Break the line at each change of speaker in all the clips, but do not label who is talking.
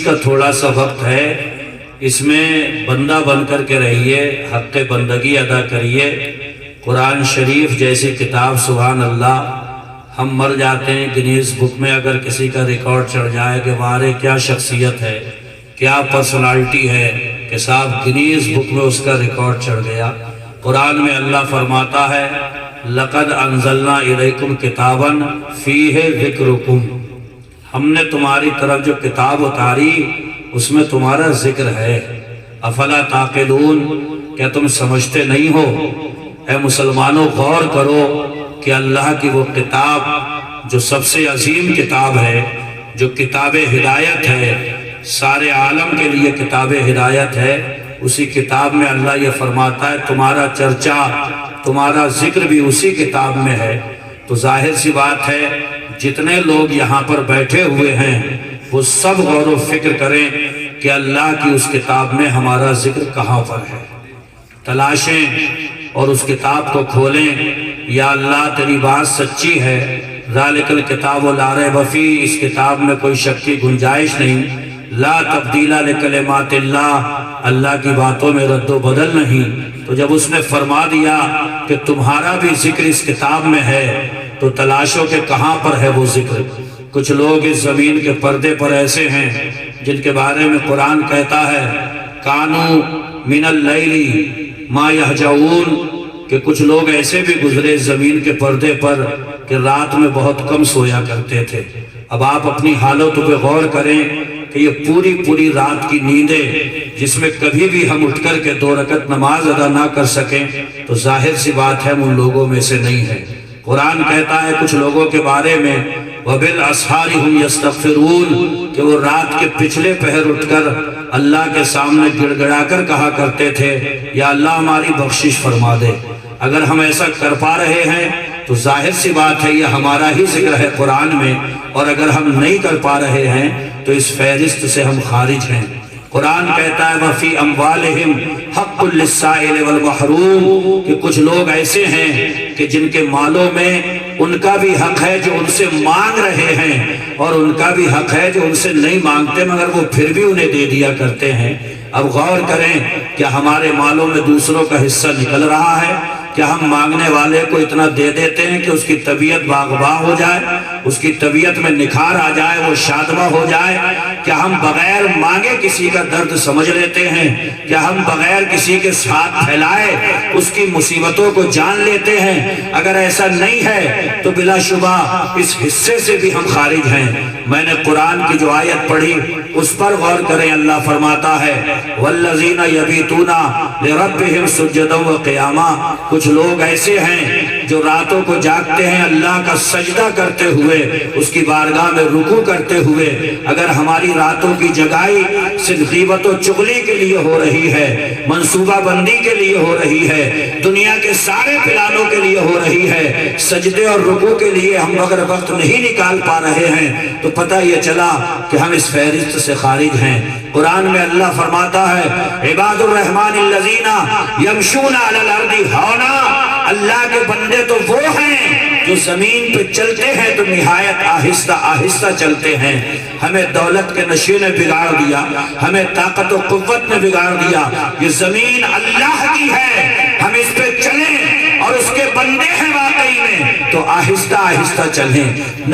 کا تھوڑا سا وقت ہے، اس میں بندہ بن کر کے رہیے، حق بندگی ادا کریے۔ قرآن شریف جیسی کتاب سبحان اللہ، ہم مر جاتے ہیں گنیز بک میں اگر کسی کا ریکارڈ چڑھ جائے کہ وارے کیا شخصیت ہے، کیا پرسنالٹی ہے، کہ صاحب گنیز بک میں اس کا ریکارڈ چڑھ گیا۔ قرآن میں اللہ فرماتا ہے لَقَدْ أَنزَلْنَا إِلَيْكُمْ كِتَابًا فِيهِ ذِكْرُكُمْ، ہم نے تمہاری طرف جو کتاب اتاری اس میں تمہارا ذکر ہے۔ افلا تعقلون، کیا تم سمجھتے نہیں ہو؟ اے مسلمانوں غور کرو کہ اللہ کی وہ کتاب جو سب سے عظیم کتاب ہے، جو کتاب ہدایت ہے، سارے عالم کے لیے کتاب ہدایت ہے، اسی کتاب میں اللہ یہ فرماتا ہے تمہارا چرچا، تمہارا ذکر بھی اسی کتاب میں ہے۔ تو ظاہر سی بات ہے جتنے لوگ یہاں پر بیٹھے ہوئے ہیں وہ سب غور و فکر کریں کہ اللہ کی اس کتاب میں ہمارا ذکر کہاں پر ہے، تلاشیں اور اس کتاب کو کھولیں۔ یا اللہ تیری بات سچی ہے، ذالک الکتاب لا ریب فیہ، اس کتاب میں کوئی شک کی گنجائش نہیں، لا تبدیل لکلمات اللہ، اللہ کی باتوں میں رد و بدل نہیں۔ تو جب اس نے فرما دیا کہ تمہارا بھی ذکر اس کتاب میں ہے تو تلاشو کہ کہاں پر ہے وہ ذکر۔ کچھ لوگ اس زمین کے پردے پر ایسے ہیں جن کے بارے میں قرآن کہتا ہے کانو من اللیل ما یہجعون، کہ کچھ لوگ ایسے بھی گزرے زمین کے پردے پر کہ رات میں بہت کم سویا کرتے تھے۔ اب آپ اپنی حالتوں پہ غور کریں کہ یہ پوری رات کی نیندیں جس میں کبھی بھی ہم اٹھ کر کے 2 رکعت نماز ادا نہ کر سکیں تو ظاہر سی بات ہے ہم ان لوگوں میں سے نہیں ہیں۔ قرآن کہتا ہے کچھ لوگوں کے بارے میں وَبِالْأَسْحَارِ هُمْ يَسْتَغْفِرُونَ، کہ وہ رات کے پچھلے پہر اٹھ کر اللہ کے سامنے گڑ گڑا کر کہا کرتے تھے یا اللہ ہماری بخشش فرما دے۔ اگر ہم ایسا کر پا رہے ہیں تو ظاہر سی بات ہے یہ ہمارا ہی ذکر ہے قرآن میں، اور اگر ہم نہیں کر پا رہے ہیں تو اس فہرست سے ہم خارج ہیں۔ قرآن کہتا ہے وَفِي أَمْوَالِهِمْ حَقٌّ لِلسَّائِلِ وَالْمَحْرُومِ، کہ کچھ لوگ ایسے ہیں کہ جن کے مالوں میں ان کا بھی حق ہے جو ان سے مانگ رہے ہیں، اور ان کا بھی حق ہے جو ان سے نہیں مانگتے مگر وہ پھر بھی انہیں دے دیا کرتے ہیں۔ اب غور کریں کہ ہمارے مالوں میں دوسروں کا حصہ نکل رہا ہے، کیا ہم مانگنے والے کو اتنا دے دیتے ہیں کہ اس کی طبیعت باغباں ہو جائے، اس کی طبیعت میں نکھار آ جائے، وہ شادمہ ہو جائے؟ کیا ہم بغیر مانگے کسی کا درد سمجھ لیتے ہیں؟ کیا ہم بغیر کسی کے ساتھ پھیلائے اس کی مصیبتوں کو جان لیتے ہیں؟ اگر ایسا نہیں ہے تو بلا شبہ اس حصے سے بھی ہم خارج ہیں۔ میں نے قرآن کی جو آیت پڑھی اس پر غور کریں، اللہ فرماتا ہے وَالَّذِينَ يَبِيتُونَ لِرَبِّهِمْ سُجَّدًا وَقِيَامًا، کچھ لوگ ایسے ہیں جو راتوں کو جاگتے ہیں اللہ کا سجدہ کرتے ہوئے، اس کی بارگاہ میں رکوع کرتے ہوئے۔ اگر ہماری راتوں کی جگائی صرف غیبت و چغلی کے لیے ہو رہی ہے، منصوبہ بندی کے لیے ہو رہی ہے، دنیا کے سارے پلانوں کے لیے ہو رہی ہے، سجدے اور رکوع کے لیے ہم اگر وقت نہیں نکال پا رہے ہیں تو پتہ یہ چلا کہ ہم اس فہرست سے خارج ہیں۔ قرآن میں اللہ فرماتا ہے عباد الرحمن الذین یمشون علی الارض ہونا، اللہ کے بندے تو وہ ہیں جو زمین پہ چلتے ہیں تو نہایت آہستہ آہستہ چلتے ہیں۔ ہمیں دولت کے نشے نے بگاڑ دیا، ہمیں طاقت و قوت نے بگاڑ دیا، یہ زمین اللہ کی ہے، ہم اس پہ چلیں اور اس کے بندے ہیں واقعی میں تو آہستہ آہستہ چلیں،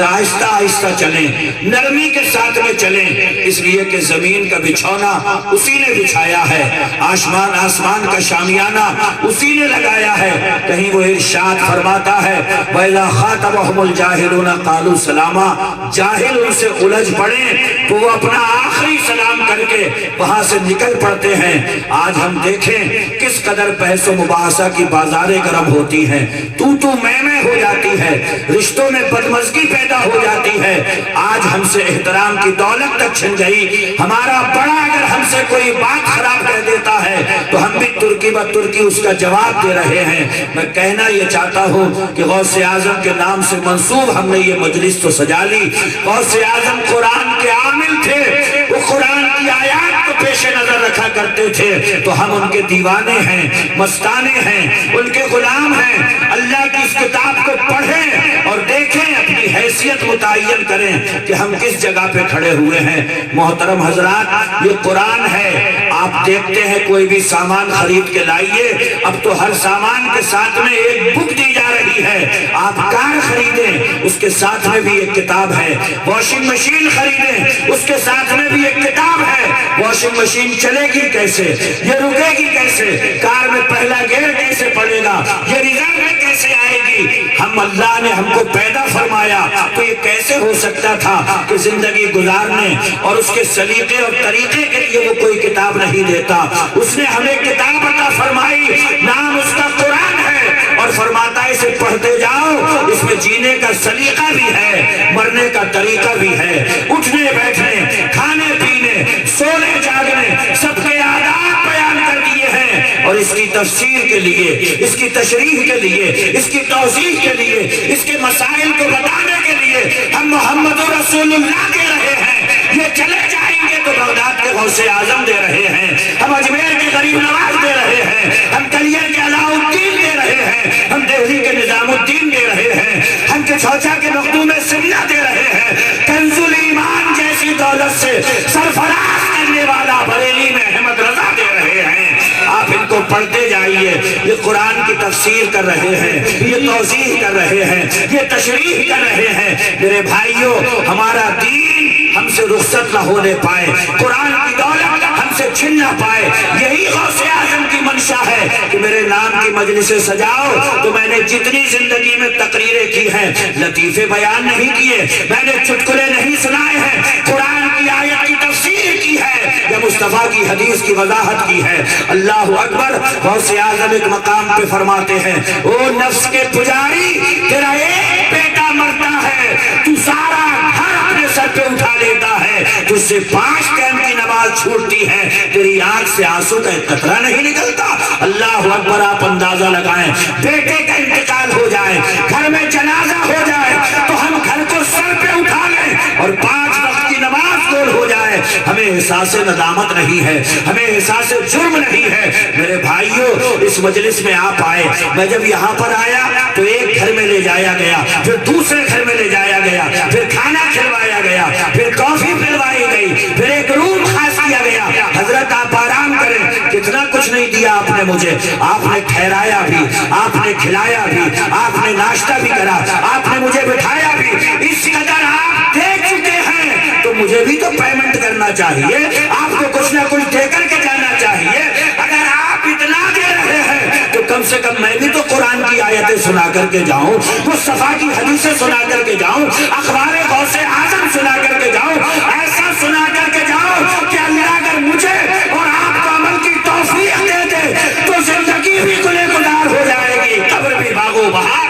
آہستہ آہستہ چلیں، نرمی کے ساتھ میں چلیں، اس لیے کہ زمین کا بچھونا اسی نے بچھایا ہے، آسمان کا شامیانہ اسی نے لگایا ہے۔ کہیں وہ ارشاد فرماتا ہے وَإِذَا خَاطَبَهُمُ الْجَاهِلُونَ قَالُوا سَلَامًا، جاہل ان سے الجھ پڑیں تو وہ اپنا آخری سلام کر کے وہاں سے نکل پڑتے ہیں۔ آج ہم دیکھیں کس قدر بحث و مباحثہ کی بازاریں گرم ہوتی ہیں، تو میں ہو جاتی ہے، رشتوں میں بدمزگی پیدا ہو جاتی ہے۔ آج ہم سے احترام کی دولت تک چھن گئی، ہمارا بڑا اگر ہم سے کوئی بات خراب کہہ دیتا ہے تو ہم بھی ترکی بہ ترکی اس کا جواب دے رہے ہیں۔ میں کہنا یہ چاہتا ہوں کہ غوث اعظم کے نام سے منسوب ہم نے یہ مجلس تو سجا لی۔ غوث اعظم قرآن کے عامل تھے، وہ قرآن کی آیات کو پیش نظر رکھا کرتے تھے، تو ہم ان کے دیوانے ہیں، مستانے ہیں، ان کے غلام ہیں۔ اللہ کی اس کتاب کو پڑھیں اور دیکھیں اپنی حیثیت متعین کریں کہ ہم کس جگہ پہ کھڑے ہوئے ہیں۔ محترم حضرات، یہ قرآن ہے۔ آپ دیکھتے ہیں کوئی بھی سامان خرید کے لائیے، اب تو ہر سامان کے ساتھ میں ایک بک دی جا رہی ہے۔ آپ کار خریدیں، اس کے ساتھ میں بھی ایک کتاب ہے۔ واشنگ مشین خریدیں، اس کے ساتھ میں بھی ایک کتاب ہے۔ واشنگ مشین چلے گی کیسے، یہ رکے گی کیسے، کار میں پہلا گیئر کیسے پڑے گا، یہ ریزرو میں کیسے آئے گی۔ ہم اللہ نے ہم کو پیدا فرمایا تو یہ کیسے ہو سکتا تھا کہ زندگی گزارنے اور اس کے سلیقے اور طریقے کے لیے وہ کوئی کتاب نہیں دیتا۔ اس نے ہمیں کتاب عطا فرمائی، نام اس کا قرآن ہے، اور فرماتا ہے اسے پڑھتے جاؤ، اس میں جینے کا سلیقہ بھی ہے، مرنے کا طریقہ بھی ہے، اٹھنے بیٹھنے، کھانے پینے، سونے جاگنے، سب کے آداب بیان کر دیے ہیں۔ اور اس کی تفسیر کے لیے، اس کی تشریح کے لیے، اس کی توضیح کے لیے، اس کے مسائل کو بتانے کے لیے ہم محمد رسول اللہ دے رہے ہیں۔ یہ چلے جائیں گے تو بغداد کے غوث اعظم دے رہے ہیں، ہم اجمیر کے غریب نواز دے رہے ہیں، ہم کلیئر کے علاء الدین دے رہے ہیں، ہم دہلی کے نظام الدین دے رہے ہیں، ہم کے چھوچا کے مخدوم سریہ دے رہے ہیں، کنز الایمان جیسی دولت سے سرفراز کرنے والا بریلی میں احمد رضا دے رہے ہیں۔ آپ ان کو پڑھتے جائیے، یہ قرآن کی تفسیر کر رہے ہیں، یہ توضیح کر رہے ہیں، یہ تشریح کر رہے ہیں۔ میرے بھائیوں، ہمارا دین ہم سے رخصت نہ ہونے پائے، قرآن کی دولت ہم سے چھن نہ پائے، یہی غوث اعظم کی منشا ہے کہ میرے نام کی مجلسیں سجاؤ۔ تو میں نے جتنی زندگی میں تقریریں کی ہیں، لطیفے بیان نہیں کیے، میں نے چٹکلے نہیں سنائے ہیں، قرآن کی آیت کی تفسیر کی ہے یا مصطفیٰ کی حدیث کی وضاحت کی ہے۔ اللہ اکبر۔ غوث اعظم ایک مقام پہ فرماتے ہیں، او نفس کے پجاری، تیرا ایک بیٹا مرتا ہے، تو سارا گھر اپنے سر پہ اٹھا لیتا ہے، تجھ سے 5 ٹائم کی نماز چھوٹتی ہے، تیری آنکھ سے آنسو کا ایک قطرہ نہیں نکلتا۔ اللہ اکبر۔ آپ اندازہ لگائیں، بیٹے کا انتقال ہو جائے، گھر میں جنازہ ہو جائے تو ہم گھر کو سر پہ اٹھا لیں، اور 5 وقت کی نماز گول ہو جائے، ہمیں احساس ندامت نہیں ہے، ہمیں احساس جرم نہیں ہے۔ میرے بھائیوں، اس مجلس میں آپ آئے، میں جب یہاں پر آیا تو ایک گھر میں لے جایا گیا، پھر دوسرے گھر میں لے جایا گیا، پھر کھانا کھلوایا گیا، پھر کافی پلوائی گئی، پھر ایک روم خاص کیا گیا۔ حضرت آپ آرام کریں، کتنا کچھ نہیں دیا آپ نے مجھے، آپ نے ٹھہرایا بھی، آپ نے کھلایا بھی، آپ نے ناشتہ بھی کرا، آپ نے مجھے بٹھایا بھی۔ اس قدر آپ دے چکے ہیں تو مجھے بھی تو پیمنٹ کرنا چاہیے، آپ کو کچھ نہ کچھ دے کر کے جانا چاہیے۔ اگر آپ اتنا دے رہے ہیں تو کم سے کم میں بھی تو قرآن کی آیتیں سنا کر کے جاؤں، مصطفیٰ کی حدیثیں سنا کر کے جاؤں، اخبار غوث اعظم سنا کر کے جاؤں، ایسا سنا کر کے جاؤں کہ اللہ اگر مجھے اور آپ کو عمل کی توفیق دے دے تو زندگی بھی گلے گلزار ہو جائے گی، قبر بھی باغ و بہار۔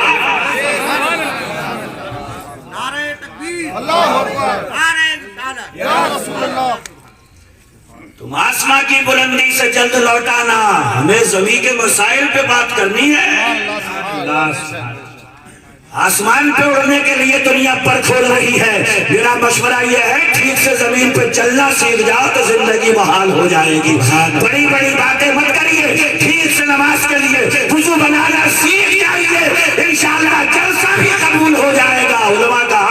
نعرہ تکبیر، اللہ اکبر، نعرہ رسالت، یا رسول اللہ۔
تم آسمان کی بلندی سے جلد لوٹانا، ہمیں زمین کے مسائل پہ بات کرنی ہے۔ آسمان پہ اڑنے کے لیے دنیا پر کھول رہی ہے، میرا مشورہ یہ ہے ٹھیک سے زمین پہ چلنا سیکھ جاؤ تو زندگی بحال ہو جائے گی۔ بڑی بڑی باتیں مت کریے، ٹھیک سے نماز کے لیے وضو بنانا سیکھ جائیے، انشاءاللہ جلسہ بھی قبول ہو جائے گا۔ علماء کا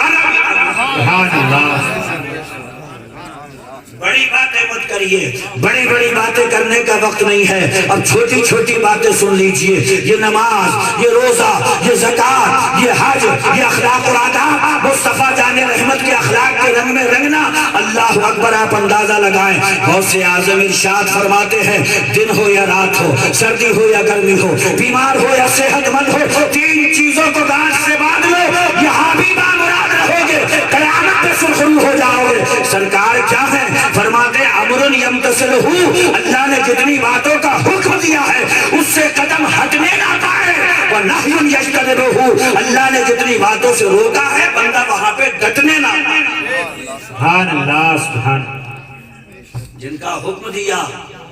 بڑی باتیں مت کریے، بڑی بڑی باتیں کرنے کا وقت نہیں ہے، اب چھوٹی چھوٹی باتیں سن لیجئے۔ یہ نماز، یہ روزہ، یہ زکوٰۃ، یہ حج، یہ اخلاق و آداب، مصطفیٰ جان رحمت کے اخلاق کے رنگ میں رنگنا۔ اللہ اکبر۔ آپ اندازہ لگائیں، غوث اعظم ارشاد فرماتے ہیں، دن ہو یا رات ہو، سردی ہو یا گرمی ہو، بیمار ہو یا صحت مند ہو، 3 چیزوں کو گانٹھ سے باندھ لو، یہاں بھی بامراد رہو گے، قیامت پہ سرخرو ہو جاؤ گے۔ سرکار کیا ہے؟ فرماتے امرن یمتثلہ، اللہ نے جتنی باتوں کا حکم دیا ہے اس سے قدم ہٹنے نہ پائے، ونہی یجتنبہ، اللہ نے جتنی باتوں سے روکا ہے بندہ وہاں پہ ڈٹنے نہ پائے۔ سبحان اللہ، سبحان اللہ۔ جن کا حکم دیا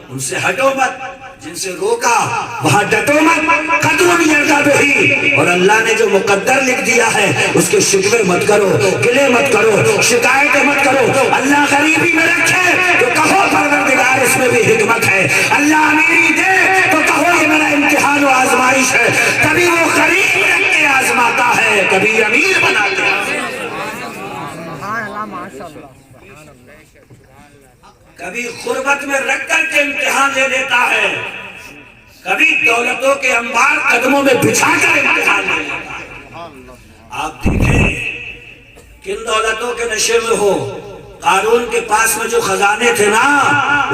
ان سے ہٹو مت، جن سے روکا وہاں ڈٹو مت۔ قدر یرضا بہی، اور اللہ نے جو مقدر لکھ دیا ہے اس کے شکوے مت کرو، گلے مت کرو، شکایتیں مت کرو۔ اللہ غریبی میں رکھے تو کہو پروردگار اس میں بھی حکمت ہے، اللہ امیری دے تو کہو یہ میرا امتحان و آزمائش ہے۔ کبھی وہ غریب رکھ کے آزماتا ہے، کبھی امیر بناتا ہے۔ کبھی غربت میں رکھ کر کے امتحان لے لیتا ہے، کبھی دولتوں کے انبار قدموں میں بچھا کر امتحان لے لیتا ہے۔ آپ دیکھیں کن دولتوں کے نشے میں ہو۔ قارون کے پاس میں جو خزانے تھے نا،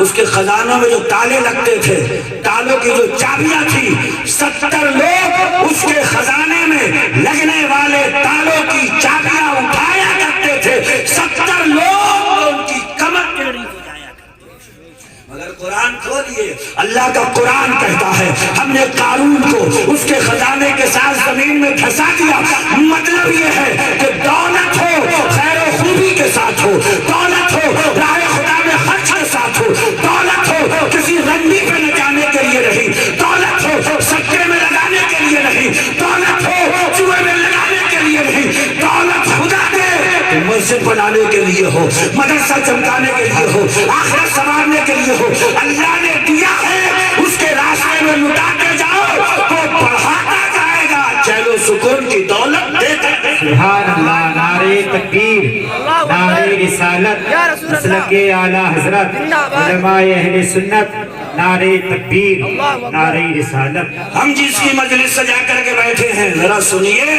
اس کے خزانوں میں جو تالے لگتے تھے، تالوں کی جو چابیاں تھی، 70 لوگ اس کے خزانے میں لگنے والے تالوں کی چابیاں اٹھایا کرتے تھے، 70 لوگ ان کی کمر ٹیڑھی ہو جایا کرتے تھے۔ مگر قرآن کھولیے، اللہ کا قرآن کہتا ہے ہم نے قارون کو اس کے خزانے کے ساتھ زمین میں دھسا دیا۔ مطلب یہ ہے کہ دولت ہو خیر و خوبی کے ساتھ ہو، دولت ہو راہ خدا میں خرچ کے ساتھ ہو، دولت ہو کسی رنڈی پہ نہ جانے کے لیے نہیں، دولت ہو سکے میں لگانے کے لیے نہیں، دولت ہو چوہے میں لگانے کے لیے نہیں، دولت خدا دے تو مسجد بنانے کے لیے ہو، مدرسہ چمکانے کے لیے ہو، آخرت سنوارنے کے لیے ہو۔ اللہ نے دیا ہے، اس کے راستے میں لٹاتے جاؤ تو بڑھاتا جائے گا، چین و سکون کی دولت دیتا ہے۔
سبحان اللہ، نعرہ تکبیر، نعرہ رسالت، مسلک اعلیٰ حضرت، علماء اہل سنت، نعرہ تکبیر، نعرہ رسالت۔
ہم جس کی مجلس سجا کر کے بیٹھے ہیں ذرا سنیے،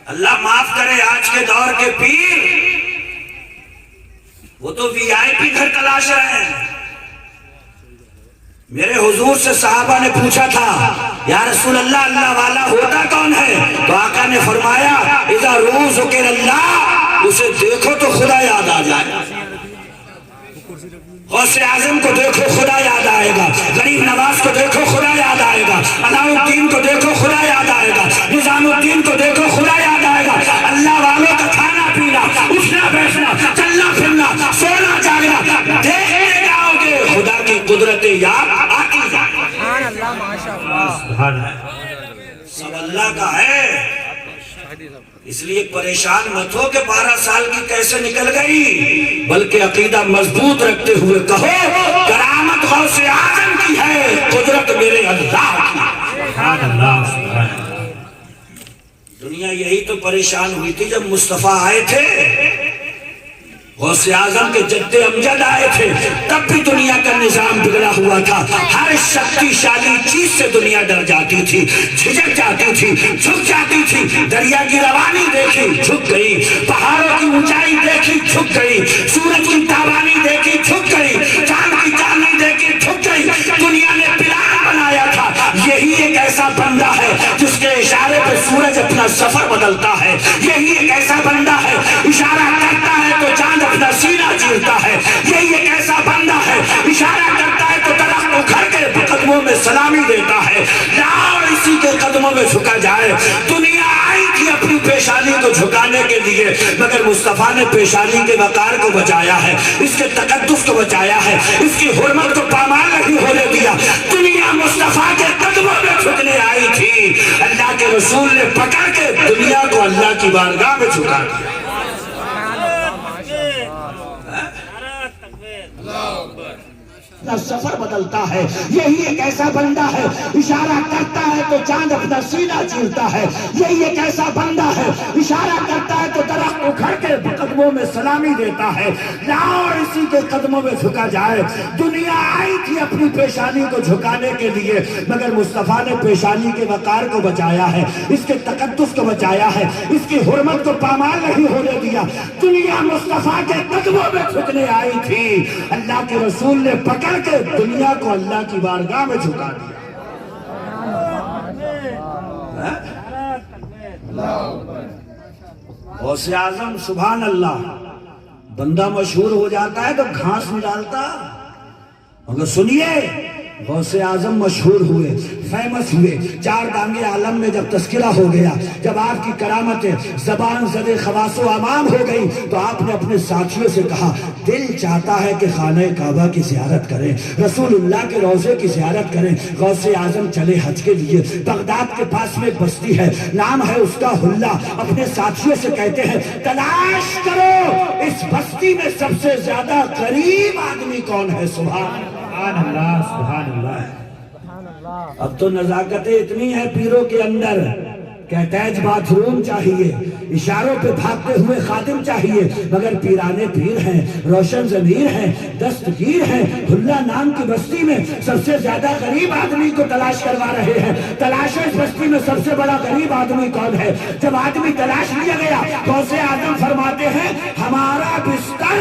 اللہ معاف کرے آج کے دور کے پیر، وہ تو وی آئی پی گھر تلاش رہے ہیں۔ میرے حضور سے صحابہ نے پوچھا تھا یا رسول اللہ اللہ والا ہوتا کون ہے؟ تو آقا نے فرمایا اذا روح ذکر اللہ، اسے دیکھو تو خدا یاد آ جائے، غوث اعظم کو دیکھو خدا یاد آئے گا، غریب نواز کو دیکھو خدا یاد آئے گا، علاء الدین کو دیکھو خدا یاد آئے گا، نظام الدین کو دیکھو خدا یاد آئے گا۔ اللہ والوں کا کھانا پینا، اٹھنا بیٹھنا، چلنا پھرنا، سونا جاگنا دیکھتے جاؤ گے، خدا کی قدرت یاد آتی جائے گی۔
سبحان اللہ،
سب اللہ کا ہے، اس لیے پریشان مت ہو کہ 12 سال کی کیسے نکل گئی، بلکہ عقیدہ مضبوط رکھتے ہوئے کہو کرامت غوث اعظم کی ہے، قدرت میرے اللہ کی ہے۔
سبحان اللہ، سبحان اللہ۔
دنیا یہی تو پریشان ہوئی تھی جب مصطفیٰ آئے تھے، غوث اعظم کے جد امجد آئے تھے، تب بھی دنیا کا نظام بگڑا ہوا تھا، ہر شکتی شالی چیز سے دنیا ڈر جاتی تھی، جھجک جاتی تھی، جھک جاتی تھی۔ دریا کی روانی دیکھی جھک گئی، پہاڑوں کی اونچائی دیکھی جھک گئی، سورج کی تابانی دیکھی جھک گئی، چاند کی چاندنی دیکھی جھک گئی۔ دنیا نے پلان بنایا تھا یہی ایک ایسا بندہ ہے جس کے اشارے پہ سورج اپنا سفر بدلتا ہے، یہی ایک ایسا بندہ ہے اشارہ کرتا ہے تو چاند اپنا سینہ چیرتا ہے، یہی ایک ایسا بندہ ہے اشارہ کرتا ہے تو درخت اکھڑ کے قدموں میں سلامی دیتا ہے، لاؤ اسی کے قدموں میں جھکا جائے۔ دنیا آئی تھی اپنی پیشانی کو جھکانے کے لیے، مگر مصطفیٰ نے پیشانی کے وقار کو بچایا ہے، اس کے تقدس کو بچایا ہے، اس کی حرمت کو پامال نہیں ہونے دیا۔ دنیا مصطفیٰ کے قدموں میں جھکنے آئی تھی، اللہ کے رسول نے پکڑ کے دنیا کو اللہ کی بارگاہ میں جھکا دیا۔ سفر بدلتا ہے، یہی ایک ایسا بندہ ہے اشارہ کرتا ہے تو چاند اپنا سینہ چیرتا ہے، یہی ایک ایسا بندہ ہے اشارہ کرتا ہے تو درخت اکھڑ کے قدموں میں سلامی دیتا ہے، لاؤ اسی کے قدموں میں جھکا جائے۔ دنیا آئی تھی اپنی پیشانی کو جھکانے کے لیے، مگر مصطفیٰ نے پیشانی کے وقار کو بچایا ہے، اس کے تقدس کو بچایا ہے، اس کی حرمت کو پامال نہیں ہونے دیا۔ دنیا مصطفیٰ کے قدموں میں جھکنے آئی تھی، اللہ کے رسول نے پکڑ کہ دنیا کو اللہ کی بارگاہ میں جھکا دیا۔ غوث اعظم سبحان اللہ، بندہ مشہور ہو جاتا ہے تو گھاس نہیں ڈالتا، مگر سنیے غوث اعظم مشہور ہوئے، فیمس ہوئے، 4 دانگے عالم میں جب تذکرہ ہو گیا، جب آپ کی کرامتیں زبان زد خواص و امام ہو گئی تو آپ نے اپنے ساتھیوں سے کہا دل چاہتا ہے کہ خانہ کعبہ کی زیارت کریں، رسول اللہ کے روضے کی زیارت کریں۔ غوث اعظم چلے حج کے لیے، بغداد کے پاس میں ایک بستی ہے، نام ہے اس کا حلہ۔ اپنے ساتھیوں سے کہتے ہیں تلاش کرو اس بستی میں سب سے زیادہ غریب آدمی کون ہے۔ سبحان
اللہ، سبحان اللہ۔
اب تو نزاکتیں اتنی ہیں پیروں کے اندر،
اٹیچ باتھ روم چاہیے، اشاروں پہ بھاگتے ہوئے خادم چاہیے، مگر پیرانے پیر ہیں، روشن ضمیر ہیں، دستگیر ہیں۔ حلہ نام کی بستی میں سب سے زیادہ غریب آدمی کو تلاش کروا رہے ہیں۔ تلاش اس بستی میں سب سے بڑا غریب آدمی کون ہے؟ جب آدمی تلاش لیا گیا، غوث اعظم فرماتے ہیں ہمارا بستر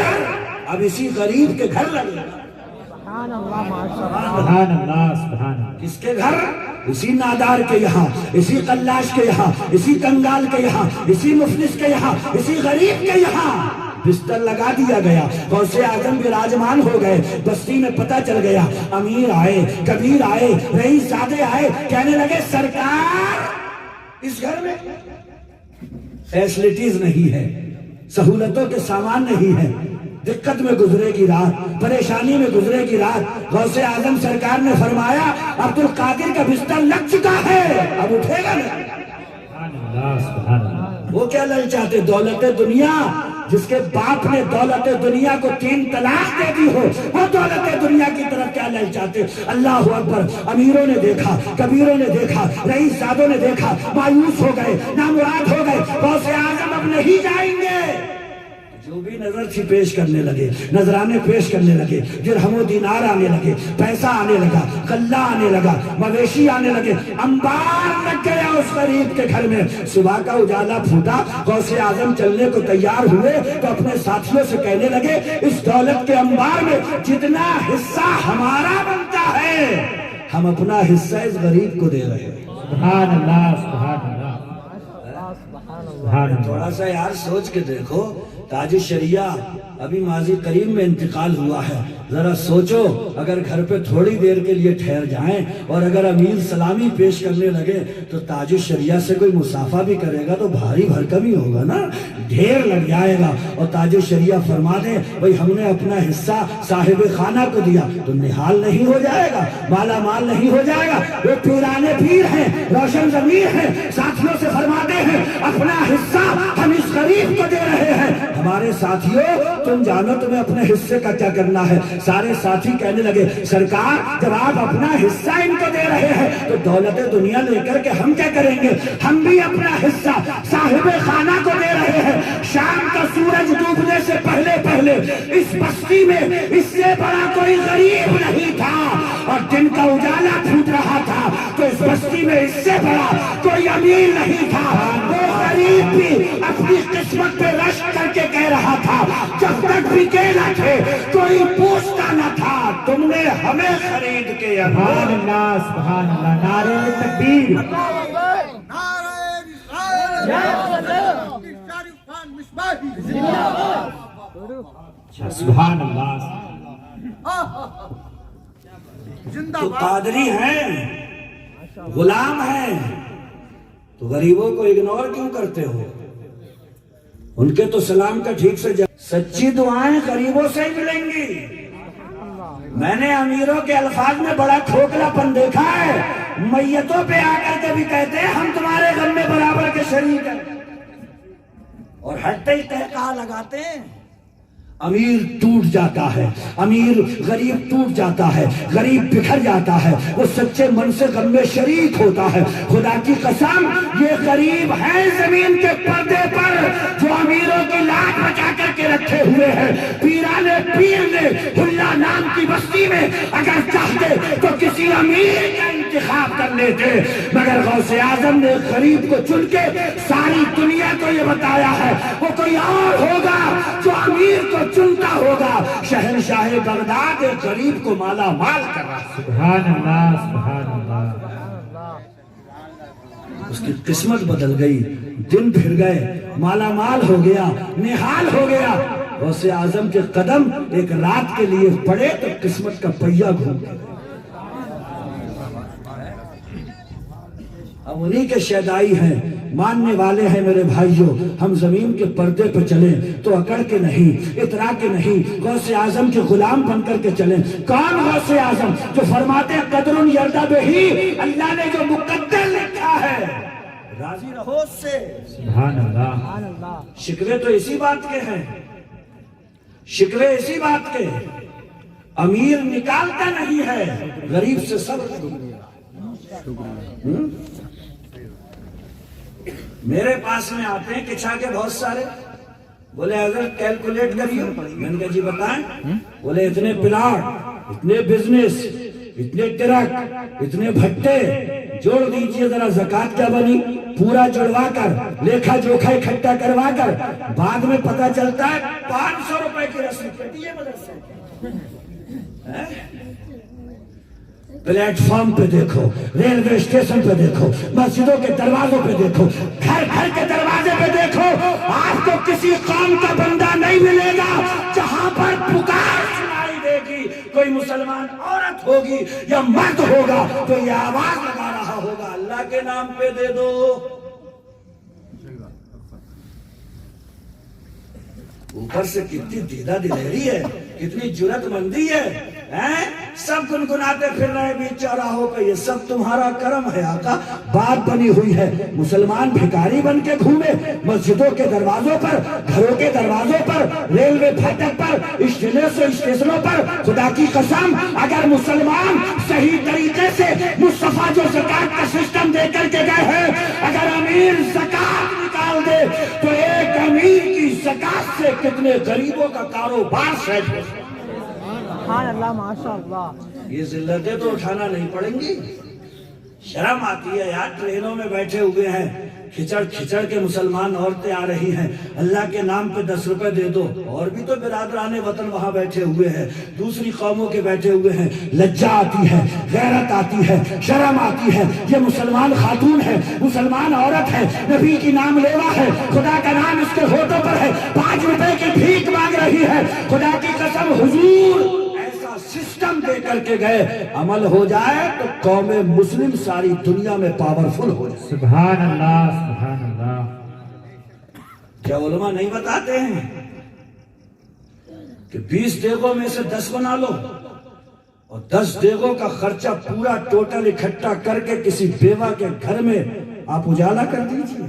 اب اسی غریب کے گھر لگے گا۔
سبحان اللہ سبحان اللہ۔
کس کے گھر؟ اسی نادار کے یہاں، اسی قلاش کے یہاں، اسی کنگال کے یہاں، اسی مفلس کے یہاں، اسی غریب کے یہاں بستر لگا دیا گیا۔ غوث اعظم براجمان ہو گئے، بستی میں پتہ چل گیا۔ امیر آئے، کبیر آئے، رئیس زادے آئے، کہنے لگے سرکار اس گھر میں فیسلٹیز نہیں ہے، سہولتوں کے سامان نہیں ہے، دقت میں گزرے گی رات، پریشانی میں گزرے گی رات۔ غوث اعظم سرکار نے فرمایا عبد القادر کا بستر لگ چکا ہے، اب اٹھے گا نہیں۔
سبحان اللہ سبحان اللہ۔
وہ کیا للچاتے؟ دولت دنیا، جس کے باپ نے دولت دنیا کو 3 طلاق دے دی ہو، وہ دولت دنیا کی طرف کیا للچاتے؟ اللہ اکبر۔ امیروں نے دیکھا، کبیروں نے دیکھا، رئیس زادوں نے دیکھا، مایوس ہو گئے، نامراد ہو گئے۔ غوث اعظم اب نہیں جائیں گے۔ جو بھی نظر تھی پیش کرنے لگے، نظرانے پیش کرنے لگے، درہم و دینار آنے لگے، پیسہ آنے لگا، غلہ آنے لگا، مویشی آنے لگے، انبار لگ گیا اس غریب کے گھر میں۔ صبح کا اجالا پھوٹا، غوث اعظم چلنے کو تیار ہوئے تو اپنے ساتھیوں سے کہنے لگے اس دولت کے انبار میں جتنا حصہ ہمارا بنتا ہے ہم اپنا حصہ اس غریب کو دے رہے ہیں۔
سبحان اللہ سبحان اللہ سبحان اللہ۔
تھوڑا سا یار سوچ کے دیکھو، تاج الشریعہ ابھی ماضی قریب میں انتقال ہوا ہے، ذرا سوچو اگر گھر پہ تھوڑی دیر کے لیے ٹھہر جائیں اور اگر امیر سلامی پیش کرنے لگے تو تاج الشریعہ سے کوئی مسافہ بھی کرے گا تو بھاری بھرکم ہی ہوگا نا، ڈھیر لگ جائے گا۔ اور تاج الشریعہ فرما دیں بھئی ہم نے اپنا حصہ صاحب خانہ کو دیا تو نحال نہیں ہو جائے گا، مالا مال نہیں ہو جائے گا۔ وہ پیرانے پیر ہیں، روشن ضمیر ہیں، ساتھیوں سے فرماتے ہیں اپنا حصہ ہم اس غریب کو دے رہے ہیں۔ ہمارے ساتھیوں تم جانو تمہیں اپنے حصے کا کیا کرنا ہے؟ سارے ساتھی کہنے لگے سرکار جب آپ اپنا حصہ ان کو دے رہے ہیں تو دولت دنیا لے کر کے ہم کیا کریں گے؟ ہم بھی اپنا حصہ صاحب خانہ کو دے رہے ہیں۔ شام کا سورج ڈوبنے سے پہلے پہلے اس بستی میں اس سے بڑا کوئی غریب نہیں تھا اور دن کا اجالا پھوٹ رہا تھا تو اس بستی میں اس سے بڑا کوئی امیر نہیں تھا۔ وہ غریب بھی اپنی قسمت پہ رشک کر کے کہہ رہا تھا جب تک بکے نہ تھے کوئی پوچھتا نہ تھا، تم نے ہمیں خرید کے
سبحان اللہ سبحان اللہ۔ نعرہ تکبیر، سبحان اللہ۔
تو قادری ہیں، غلام ہیں، تو غریبوں کو اگنور کیوں کرتے ہو؟ ان کے تو سلام کا ٹھیک سے سچی دعائیں غریبوں سے ہی ملیں گی۔ میں نے امیروں کے الفاظ میں بڑا کھوکھلا پن دیکھا ہے، میتوں پہ آ کر کے بھی کہتے ہیں ہم تمہارے غم میں برابر کے شریک ہیں اور ہٹتے ہی تہکا لگاتے ہیں۔ امیر ٹوٹ جاتا ہے، امیر غریب ٹوٹ جاتا ہے، غریب بکھر جاتا ہے، وہ سچے من سے غم میں شریک ہوتا ہے۔ خدا کی قسم یہ غریب ہیں زمین کے پردے پر جو امیروں کی لاٹ بچا کر کے رکھے ہوئے ہیں۔ پیرانے پیر نے حلہ نام کی بستی میں اگر چاہتے تو کسی امیر کا انتخاب کر لیتے، مگر غوث اعظم نے غریب کو چن کے ساری دنیا کو یہ بتایا ہے وہ کوئی اور ہوگا جو امیر کو چنتا ہوگا۔ شہنشاہ بغداد ایک غریب کو مالا مال کر رہا ہے۔
سبحان اللہ سبحان اللہ۔
اس کی قسمت بدل گئی، دن پھر گئے، مالا مال ہو گیا، نحال ہو گیا۔ غوث اعظم کے قدم ایک رات کے لیے پڑے تو قسمت کا پہیہ گھوم گیا۔ اب انہی کے شیدائی ہیں، ماننے والے ہیں میرے بھائیوں۔ ہم زمین کے پردے پہ چلیں تو اکڑ کے نہیں، اترا کے نہیں، غوث اعظم کے غلام بن کر کے چلیں۔ کون غوث اعظم جو فرماتے ہیں قدر یردا بہی، اللہ نے جو مقدر لکھا ہے راضی رہو اس سے۔
سبحان اللہ۔
شکوے تو اسی بات کے ہیں، شکوے اسی بات کے۔ امیر نکالتا نہیں ہے، غریب سے صبر میرے پاس میں آتے ہیں کچھا کے بہت سارے، بولے حضرت کیلکولیٹ کریے، میں نے کہا جی بتائیں، بولے اتنے پلاٹ، اتنے بزنس، اتنے ٹرک، اتنے بھٹے جوڑ دیجئے ذرا زکوٰۃ کیا بنی، پورا جڑوا کر لیکھا جوکھا اکٹھا کروا کر بعد میں پتا چلتا ہے 500 روپے کی رسید کٹی ہے مدرسے۔ پلیٹ فارم پہ دیکھو، ریلوے اسٹیشن پہ دیکھو، مسجدوں کے دروازوں پہ دیکھو، گھر گھر کے دروازے پہ دیکھو، آج تو کسی قوم کا بندہ نہیں ملے گا جہاں پر پکار سنائی دے گی، کوئی مسلمان عورت ہوگی یا مرد ہوگا تو یہ آواز لگا رہا ہوگا اللہ کے نام پہ دے دو۔ اوپر سے کتنی دیدہ دلیری ہے، کتنی جرات مندی ہے، سب گنگناتے پھر رہے بیچ چوراہوں پہ، یہ سب تمہارا کرم ہے آقا۔ بات بنی ہوئی ہے مسلمان بھکاری بن کے گھومے مسجدوں کے دروازوں پر، گھروں کے دروازوں پر، ریلوے پھاٹک پر، اسٹیشنوں پر۔ خدا کی قسم اگر مسلمان صحیح طریقے سے مصطفیٰ جو زکوٰۃ کا سسٹم دے کر کے گئے ہیں، اگر امیر زکوٰۃ نکال دے تو ایک امیر کی زکوٰۃ سے کتنے غریبوں کا کاروبار سیٹ ہو۔
سبحان اللہ، ماشاء اللہ۔
یہ ذلتیں تو اٹھانا نہیں پڑیں گی، شرم آتی ہے یار۔ ٹرینوں میں بیٹھے ہوئے ہیں، کھچڑ کھچڑ کے مسلمان عورتیں آ رہی ہیں، اللہ کے نام پہ 10 روپے دے دو، اور بھی تو برادران وطن وہاں بیٹھے ہوئے ہیں، دوسری قوموں کے بیٹھے ہوئے ہیں، لجا آتی ہے، غیرت آتی ہے، شرم آتی ہے۔ یہ مسلمان خاتون ہے، مسلمان عورت ہے، نبی کی نام لیوا ہے، خدا کا نام اس کے ہونٹوں پر ہے، 5 روپے کی بھیک مانگ رہی ہے۔ خدا کی قسم حضور ایسا سسٹم دے کر کے گئے، عمل ہو جائے تو قوم مسلم ساری دنیا میں پاورفل ہو جائے۔
سبحان اللہ، سبحان اللہ۔
کیا علماء نہیں بتاتے ہیں کہ 20 دیگوں میں سے 10 بنا لو، اور 10 دیگوں کا خرچہ پورا ٹوٹل اکٹھا کر کے کسی بیوہ کے گھر میں آپ اجالا کر دیجئے،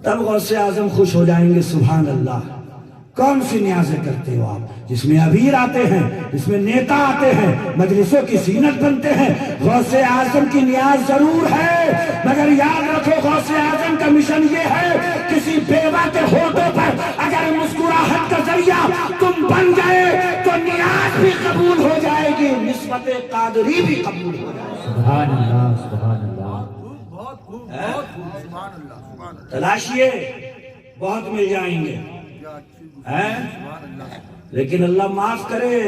تب غوث اعظم خوش ہو جائیں گے۔ سبحان اللہ۔ کون سی نیازیں کرتے ہو آپ، جس میں امیر آتے ہیں، جس میں نیتا آتے ہیں، مجلسوں کی زینت بنتے ہیں؟ غوث اعظم کی نیاز ضرور ہے، مگر یاد رکھو غوث اعظم کا مشن یہ ہے، کسی بیوہ کے ہونٹوں پر اگر مسکراہٹ کا ذریعہ تم بن گئے تو نیاز بھی قبول ہو جائے گی، نسبت قادری بھی قبول ہو جائے گی۔
سبحان اللہ، سبحان اللہ۔
بہت خوب، بہت خوب، سبحان اللہ، سبحان اللہ۔
تلاشیے، بہت مل جائیں گے، لیکن اللہ معاف کرے،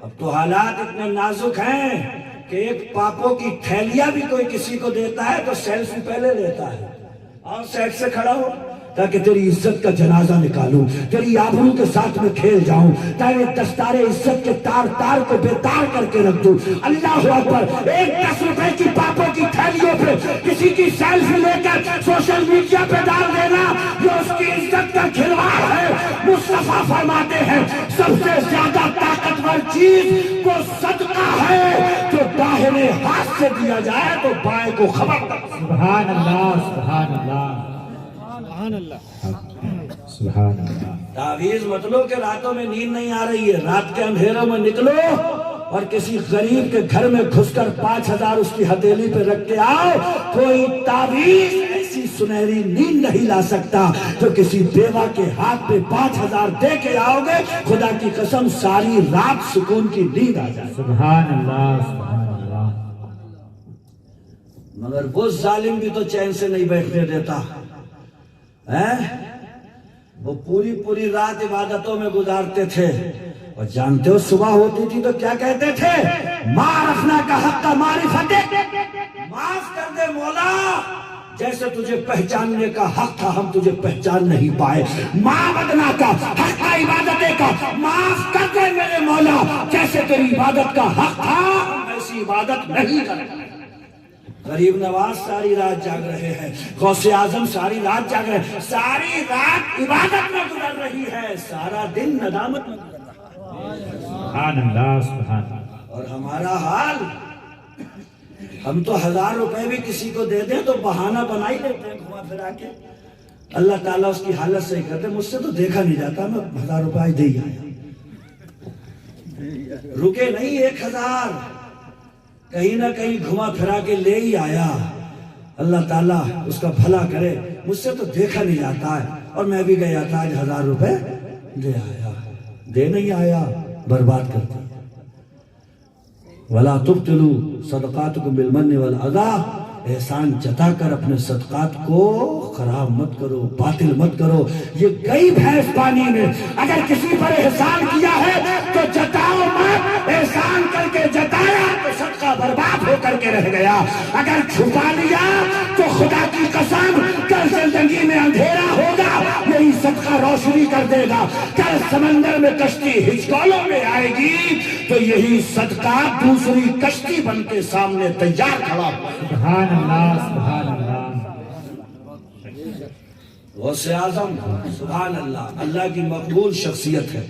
اب تو حالات اتنے نازک ہیں کہ ایک پاپوں کی تھیلیاں بھی کوئی کسی کو دیتا ہے تو سیلفی پہلے لیتا ہے، اور سیٹ سے کھڑا ہو تاکہ تیری عزت کا جنازہ نکالوں، تیری آبرو کے ساتھ میں کھیل جاؤں، تاکہ دستار عزت کے تار تار کو بے تار کر کے رکھ دوں۔ اللہ اکبر۔ ایک 10 روپے کی پاپوں کی تھیلیوں پہ کسی کی سیلفی لے کر سوشل میڈیا پہ ڈال دینا، یہ اس کی عزت کا کھلواڑ ہے۔ مصطفیٰ فرماتے ہیں سب سے زیادہ طاقتور چیز وہ صدقہ ہے جو داہنے ہاتھ سے دیا جائے تو بائیں کو خبر تک۔
سبحان اللہ، سبحان اللہ، سبحان اللہ۔
تعویذ مت لو کہ راتوں میں نیند نہیں آ رہی ہے، رات کے اندھیروں میں نکلو اور کسی غریب کے گھر میں گھس کر 5000 اس کی ہتھیلی پہ رکھ کے آؤ۔ کوئی تعویذ ایسی سنہری نیند نہیں لا سکتا جو کسی بیوہ کے ہاتھ پہ 5000 دے کے آؤ گے، خدا کی قسم ساری رات سکون کی نیند آ جائے۔
سبحان اللہ، سبحان اللہ۔
مگر وہ ظالم بھی تو چین سے نہیں بیٹھنے دیتا، وہ پوری رات عبادتوں میں گزارتے تھے، اور جانتے ہو صبح ہوتی تھی تو کیا کہتے تھے؟ معرفنا کا حق کا معرفت، معاف کر دے مولا، جیسے تجھے پہچاننے کا حق تھا ہم تجھے پہچان نہیں پائے۔ معبدنا کا حق تھا عبادت کا، معاف کر دے میرے مولا، جیسے تیری عبادت کا حق تھا ہم ایسی عبادت نہیں کرتے۔ غریب نواز ساری رات جاگ رہے ہیں، غوث اعظم ساری رات جاگ رہے ہیں، ساری رات عبادت میں گزر رہی ہے، سارا دن ندامت میں گزر رہا ہے۔
سبحان اللہ، سبحان اللہ۔
اور ہمارا حال، ہم تو 1000 روپے بھی کسی کو دے دیں تو بہانہ بنا ہی لیتے ہیں گھما پھرا کے۔ اللہ تعالیٰ اس کی حالت صحیح کرتے، مجھ سے تو دیکھا نہیں جاتا، میں 1000 روپے دے ہی آیا، رکے نہیں 1000، کہیں نہ کہیں گھما پھرا کے لے ہی آیا۔ اللہ تعالیٰ اس کا بھلا کرے. مجھ سے تو دیکھا نہیں جاتا ہے، اور میں بھی گیا تھا آج 1000 روپے دے آیا. دے نہیں آیا، برباد کر دیا. وَلَا تُبْتِلُوا صَدَقَاتُكُمْ بِالْمَنِّ وَالْأَذَىٰ. احسان جتا کر اپنے صدقات کو خراب مت کرو، باطل مت کرو. یہ گئی بھینس پانی میں. اگر کسی پر احسان کیا ہے تو جتاؤ مت. احسان کر کے جتایا تو صدقہ برباد ہو کر کے رہ گیا. اگر چھپا لیا تو خدا کی قسم کل زندگی میں اندھیرا ہوگا، یہی صدقہ روشنی کر دے گا. کل سمندر میں کشتی ہچکولوں میں آئے گی تو یہی صدقہ دوسری کشتی بن کے سامنے تیار کھڑا ہوگا.
سبحان اللہ سبحان اللہ.
غوث اعظم سبحان اللہ اللہ کی مقبول شخصیت ہے.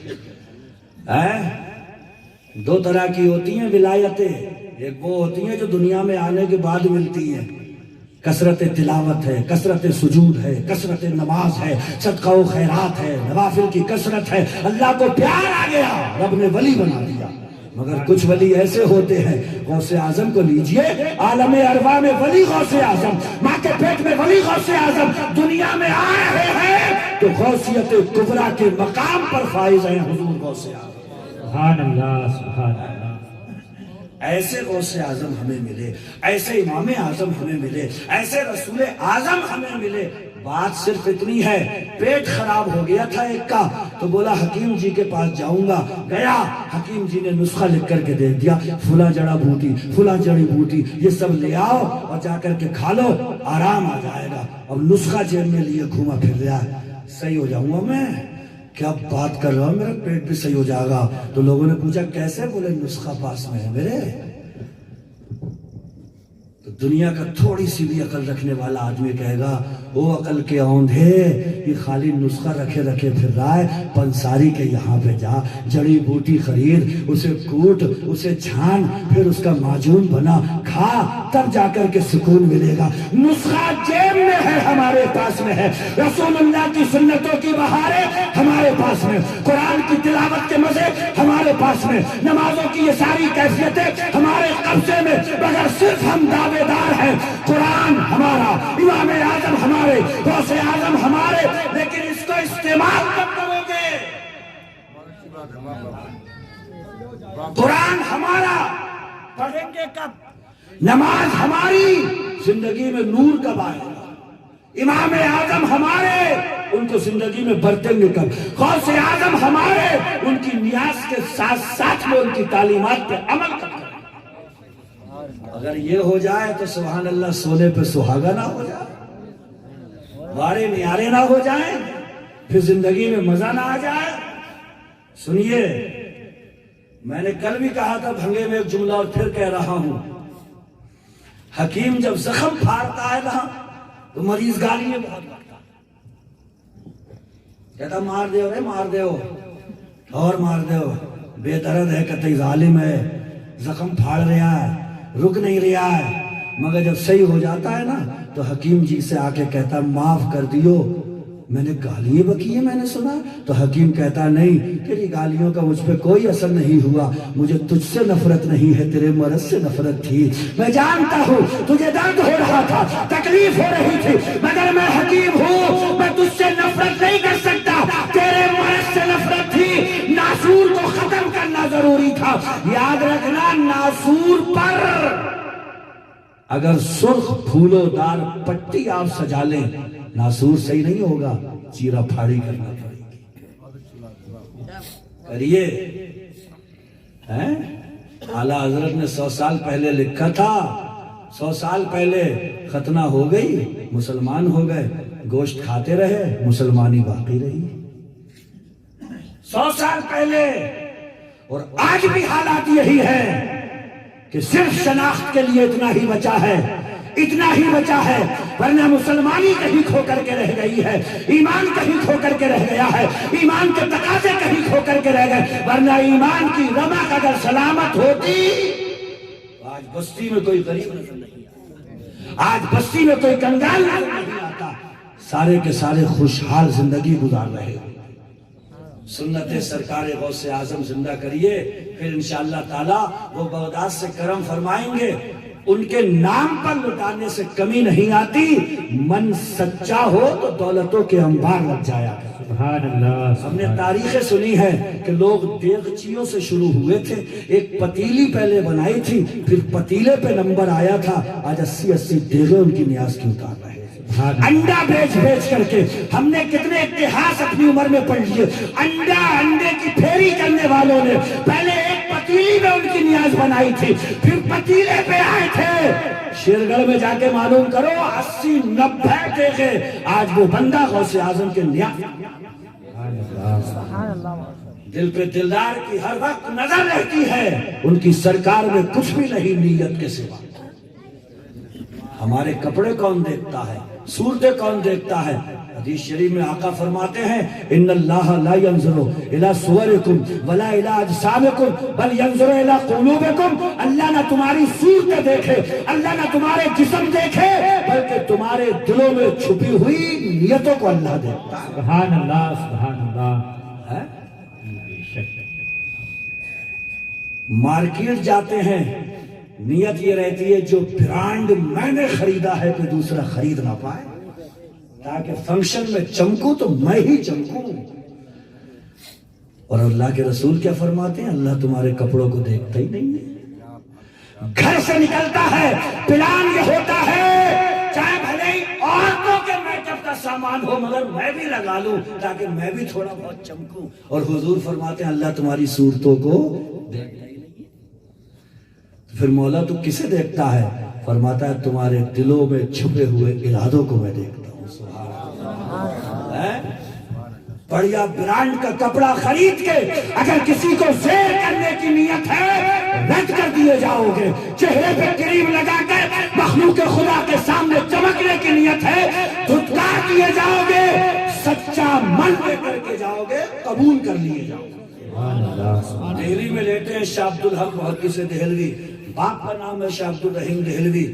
دو طرح کی ہوتی ہیں ولایتیں. ایک وہ ہوتی ہیں جو دنیا میں آنے کے بعد ملتی ہیں. کثرت تلاوت ہے، کثرت سجود ہے، کثرت نماز ہے، صدقہ و خیرات ہے، نوافل کی کثرت ہے. اللہ کو پیار آ گیا، رب نے ولی بنا دیا. مگر کچھ ولی ایسے ہوتے ہیں. غوث اعظم کو لیجئے، عالم ارواح میں ولی غوث اعظم، ماں کے پیٹ میں ولی غوث اعظم دنیا میں آ رہے ہیں تو غوثیت کبریٰ کے مقام پر فائز ہیں حضور غوث اعظم.
سبحان اللہ سبحان اللہ.
ایسے غوث اعظم ہمیں ملے، ایسے امام اعظم ہمیں ملے، ایسے رسول اعظم ہمیں ملے. بات صرف اتنی ہے، پیٹ خراب ہو گیا تھا ایک کا تو بولا حکیم جی کے پاس جاؤں گا. گیا، حکیم جی نے نسخہ لکھ کر کے دے دیا، فلاں جڑا بوٹی فلاں جڑی بوٹی یہ سب لے آؤ اور جا کر کے کھا لو، آرام آ جائے گا. اب نسخہ جیب میں لیے گھوما پھر رہا ہے، صحیح ہو جاؤں گا میں. کیا بات کر رہا ہوں، میرا پیٹ بھی صحیح ہو جائے گا. تو لوگوں نے پوچھا کیسے؟ بولے نسخہ پاس میں ہے میرے. تو دنیا کا تھوڑی سی بھی عقل رکھنے والا آدمی کہے گا وہ عقل کے اوندھے، یہ خالی نسخہ رکھے رکھے پھر رہا ہے. پنساری کے یہاں پہ جا، جڑی بوٹی خرید، اسے کوٹ، اسے چھان، پھر اس کا معجون بنا، کھا، تب جا کر کے سکون ملے گا. نسخہ جیب میں ہے، ہمارے پاس میں ہے. رسول اللہ کی سنتوں کی بہاریں ہمارے پاس میں، قرآن کی تلاوت کے مزے ہمارے پاس میں، نمازوں کی یہ ساری کیفیتیں ہمارے قبضے میں. مگر صرف ہم دعوے دار ہیں قرآن ہمارا، امام اعظم ہمارے، غوث اعظم ہمارے، لیکن اس کو استعمال کب کرو گے؟ قرآن ہمارا، پڑھیں گے کب؟ نماز ہماری، زندگی میں نور کب آئے گا؟ امام اعظم ہمارے، ان کو زندگی میں برتیں گے کب؟ غوث اعظم ہمارے، ان کی نیاز کے ساتھ ساتھ میں ان کی تعلیمات پہ عمل کرتے ہیں. اگر یہ ہو جائے تو سبحان اللہ سونے پہ سہاگا نہ ہو جائے، وارے نیارے نہ ہو جائیں، پھر زندگی میں مزہ نہ آ جائے. سنیے، میں نے کل بھی کہا تھا بھنگے میں ایک جملہ اور پھر کہہ رہا ہوں. حکیم جب زخم پھاڑتا ہے نا تو مریض گالیاں بہت کرتا، کہتا مار دے رے مار دے اور مار دے، بے درد ہے، قطعی ظالم ہے، زخم پھاڑ رہا ہے، رک نہیں رہا ہے. مگر جب صحیح ہو جاتا ہے نا تو حکیم جی سے آ کے کہتا معاف کر دیو، میں نے گالیاں بکی ہیں میں نے سنا. تو حکیم کہتا نہیں، تیری گالیوں کا مجھ پہ کوئی اثر نہیں ہوا، مجھے تجھ سے نفرت نہیں ہے، تیرے مرض سے نفرت تھی. میں جانتا ہوں تجھے درد ہو رہا تھا، تکلیف ہو رہی تھی، مگر میں حکیم ہوں، میں تجھ سے نفرت نہیں کر سکتا، تیرے مرض سے نفرت تھی. ناسور کو ختم کرنا ضروری تھا. یاد رکھنا، ناسور پر اگر سرخ پھولوں دار پٹی آپ سجا لیں، ناسور صحیح نہیں ہوگا، چیرا پھاڑی کرنا پڑے گی. کریے. اعلیٰ حضرت نے 100 سال پہلے لکھا تھا، 100 سال پہلے ختنہ ہو گئی، مسلمان ہو گئے، گوشت کھاتے رہے، مسلمانی باقی رہی. 100 سال پہلے. اور آج بھی حالات یہی ہے کہ صرف شناخت کے لیے اتنا ہی بچا ہے، اتنا ہی بچا ہے، ورنہ مسلمانی کہیں کھو کر کے رہ گئی ہے، ایمان کہیں کھو کر کے رہ گیا ہے، ایمان کے تقاضے کہیں کھو کر کے رہ گئے. ورنہ ایمان کی رمق اگر سلامت ہوتی، آج بستی میں کوئی غریب نظر نہیں آتا، آج بستی میں کوئی کنگال نظر نہیں آتا، سارے کے سارے خوشحال زندگی گزار رہے. سنت سرکار غوث اعظم زندہ کریے، پھر انشاءاللہ تعالی وہ بغداد سے کرم فرمائیں گے. ان کے نام پر لٹانے سے کمی نہیں آتی. من سچا ہو تو دولتوں کے انبار لگ جایا.
سبحان اللہ.
ہم نے تاریخیں سنی ہے کہ لوگ دیگچیوں سے شروع ہوئے تھے. ایک پتیلی پہلے بنائی تھی, پھر پتیلے پہ نمبر آیا تھا. آج 80 دیگیں ان کی نیاز کی اتار رہے ہیں. انڈا بیچ کر کے ہم نے کتنے اتہاس اپنی عمر میں پڑھ لیے. انڈے کی پھیری کرنے والوں نے پہلے ایک پتیلی میں ان کی نیاز بنائی تھی, پھر پتیلے پہ آئے تھے. شیرگڑھ میں جا کے معلوم کرو 80-90 دیگے آج وہ بندہ غوث اعظم کے نیاز. دل پہ دلدار کی ہر وقت نظر رہتی ہے, ان کی سرکار میں کچھ بھی نہیں نیت کے سوا. ہمارے کپڑے کون دیکھتا ہے, صورتیں کون دیکھتا ہے؟ حدیث شریف میں آقا فرماتے ہیں ان اللہ لا ينظر الى صورکم ولا الى اجسامکم بل ينظر الى قلوبکم. اللہ نہ تمہاری صورتیں دیکھے, اللہ نہ تمہارے جسم دیکھے, بلکہ تمہارے دلوں میں چھپی ہوئی نیتوں کو اللہ دیکھتا ہے.
سبحان اللہ. سبحان اللہ.
مارکیٹ جاتے ہیں, نیت یہ رہتی ہے جو برانڈ میں نے خریدا ہے کوئی دوسرا خرید نہ پائے, تاکہ فنکشن میں چمکوں تو میں ہی چمکوں. اور اللہ کے رسول کیا فرماتے ہیں؟ اللہ تمہارے کپڑوں کو دیکھتا ہی نہیں ہے. گھر سے نکلتا ہے پلان یہ ہوتا ہے چاہے بھلے ہی عورتوں کے میک اپ کا سامان ہو مگر میں بھی لگا لوں تاکہ میں بھی تھوڑا بہت چمکوں. اور حضور فرماتے ہیں اللہ تمہاری صورتوں کو دیکھتا ہی نہیں. پھر مولا تو کسے دیکھتا ہے؟ فرماتا ہے تمہارے دلوں میں چھپے ہوئے ارادوں کو میں دیکھتا ہوں. بڑھیا برانڈ کا کپڑا خرید کے اگر کسی کو زیر کرنے کی نیت ہے رد کر دیے جاؤ گے. چہرے پہ کریم لگا کر مخلوق خدا کے سامنے چمکنے کی نیت ہے دھتکار دیے جاؤ گے. سچا من لے کر کے جاؤ گے قبول کر لیے جاؤ گے. دہلی میں لیتے ہیں شاہ عبد الحق محدث دہلوی, باپ کا نام ہے شاہ عبد الرحیم دہلوی.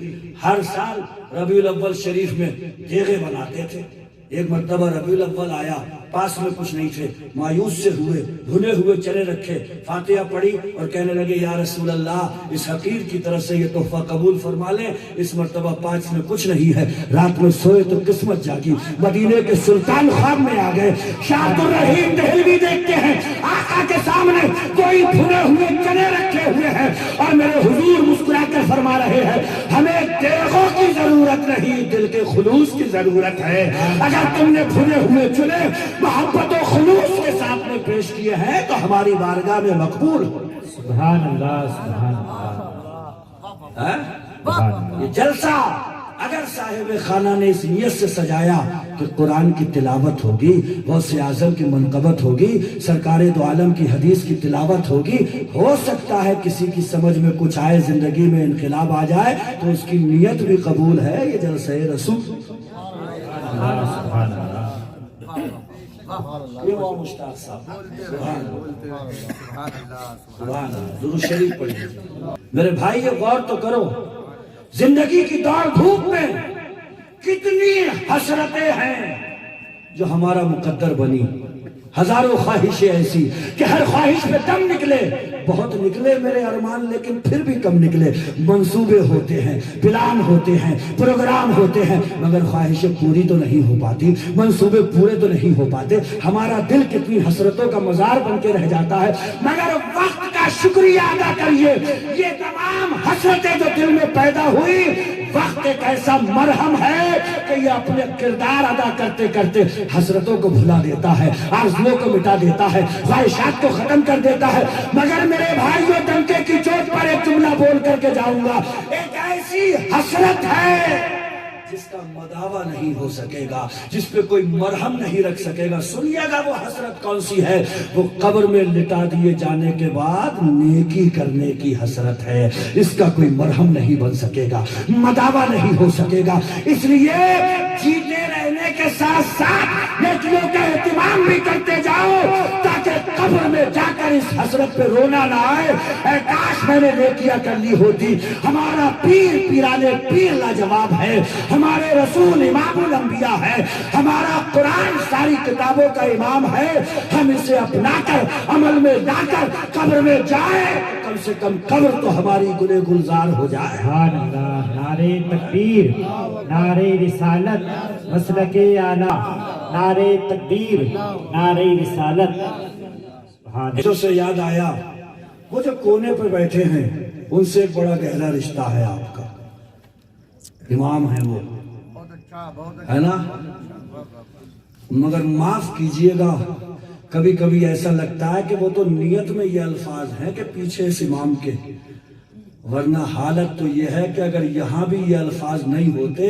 ہر سال ربیع الاول شریف میں دیگے بناتے تھے. ایک مرتبہ ربیع الاول آیا, پاس میں کچھ نہیں تھے, مایوس سے ہوئے, بھنے ہوئے چلے رکھے, فاتحہ پڑھی اور کہنے لگے یا رسول اللہ اس حقیر کی طرف سے یہ تحفہ قبول فرما لیں. اس مرتبہ پاس میں کچھ نہیں ہے. رات میں سوئے تو قسمت جاگی, مدینے کے سلطان خواب میں آ گئے. شاہ عبد الرحیم دہلوی دیکھتے ہیں آقا کے سامنے کوئی بھنے ہوئے چنے رکھے ہوئے ہیں اور میرے حضور مسکرا کر فرما رہے ہیں ہمیں دیگوں کی ضرورت نہیں, دل کے خلوص کی ضرورت ہے. اگر تم نے بھنے ہوئے چنے محبت و خلوص کے ساتھ میں پیش کیے ہیں تو ہماری بارگاہ میں مقبول ہو.
سبحان اللہ. سبحان اللہ.
یہ جلسہ اگر صاحب خانہ نے اس نیت سے سجایا کہ قرآن کی تلاوت ہوگی, غوث اعظم کی منقبت ہوگی, سرکار دو عالم کی حدیث کی تلاوت ہوگی, ہو سکتا ہے کسی کی سمجھ میں کچھ آئے, زندگی میں انقلاب آ جائے تو اس کی نیت بھی قبول ہے. یہ جلسہ رسول
سبحان اللہ.
یہ وہ مشتاق صاحب سبحان اللہ. درود شریف پڑھیے. میرے بھائی یہ غور تو کرو, زندگی کی دوڑ دھوپ میں کتنی حسرتیں ہیں جو ہمارا مقدر بنی. ہزاروں خواہشیں ایسی کہ ہر خواہش پہ دم نکلے, بہت نکلے میرے ارمان لیکن پھر بھی کم نکلے. منصوبے ہوتے ہیں, پلان ہوتے ہیں, پروگرام ہوتے ہیں, مگر خواہشیں پوری تو نہیں ہو پاتی, منصوبے پورے تو نہیں ہو پاتے. ہمارا دل کتنی حسرتوں کا مزار بن کے رہ جاتا ہے. مگر وقت کا شکریہ ادا کریے, یہ تمام حسرتیں جو دل میں پیدا ہوئی وقت ایک ایسا مرہم ہے کہ یہ اپنے کردار ادا کرتے کرتے حسرتوں کو بھلا دیتا ہے, آرزوؤں کو مٹا دیتا ہے, خواہشات کو ختم کر دیتا ہے. مگر میرے بھائیوں ڈنکے کی چوٹ پر ایک جملہ بول کر کے جاؤں گا, ایک ایسی حسرت ہے جس کا مداوا نہیں ہو سکے گا, جس پہ کوئی مرہم نہیں رکھ سکے گا. سنیے گا وہ حسرت کون سی ہے؟ وہ قبر میں لٹا دیے جانے کے بعد نیکی کرنے کی حسرت ہے. اس کا کوئی مرہم نہیں بن سکے گا, مداوا نہیں ہو سکے گا. اس لیے جیتے رہنے کے ساتھ ساتھ نیکیوں کا اہتمام بھی کرتے جاؤ تاکہ قبر میں جا کر اس حسرت پہ رونا نہ آئے. اے کاش میں نے نیکیاں کر لی ہوتی. ہمارا پیر پیرانے پیر لاجواب ہے, ہمارے رسول امام الانبیاء ہے, ہمارا قرآن ساری کتابوں کا امام ہے. ہم اسے اپنا کر عمل میں لا کر قبر میں جائیں, کم سے کم قبر تو ہماری گلے گلزار ہو جائے.
سبحان اللہ. نعرہ تکبیر، نعرہ رسالت، مسلک اعلیٰ، نعرہ تکبیر، نعرہ رسالت. سبحان اللہ.
سے یاد آیا وہ جو کونے پہ بیٹھے ہیں ان سے ایک بڑا گہرا رشتہ ہے آپ کا. امام ہیں وہ،
بہت اچھا، بہت
ہے نا؟ مگر معاف کیجئے گا، کبھی کبھی ایسا لگتا ہے کہ وہ تو نیت میں یہ الفاظ ہیں کہ پیچھے اس امام کے، ورنہ حالت تو یہ ہے کہ اگر یہاں بھی یہ الفاظ نہیں ہوتے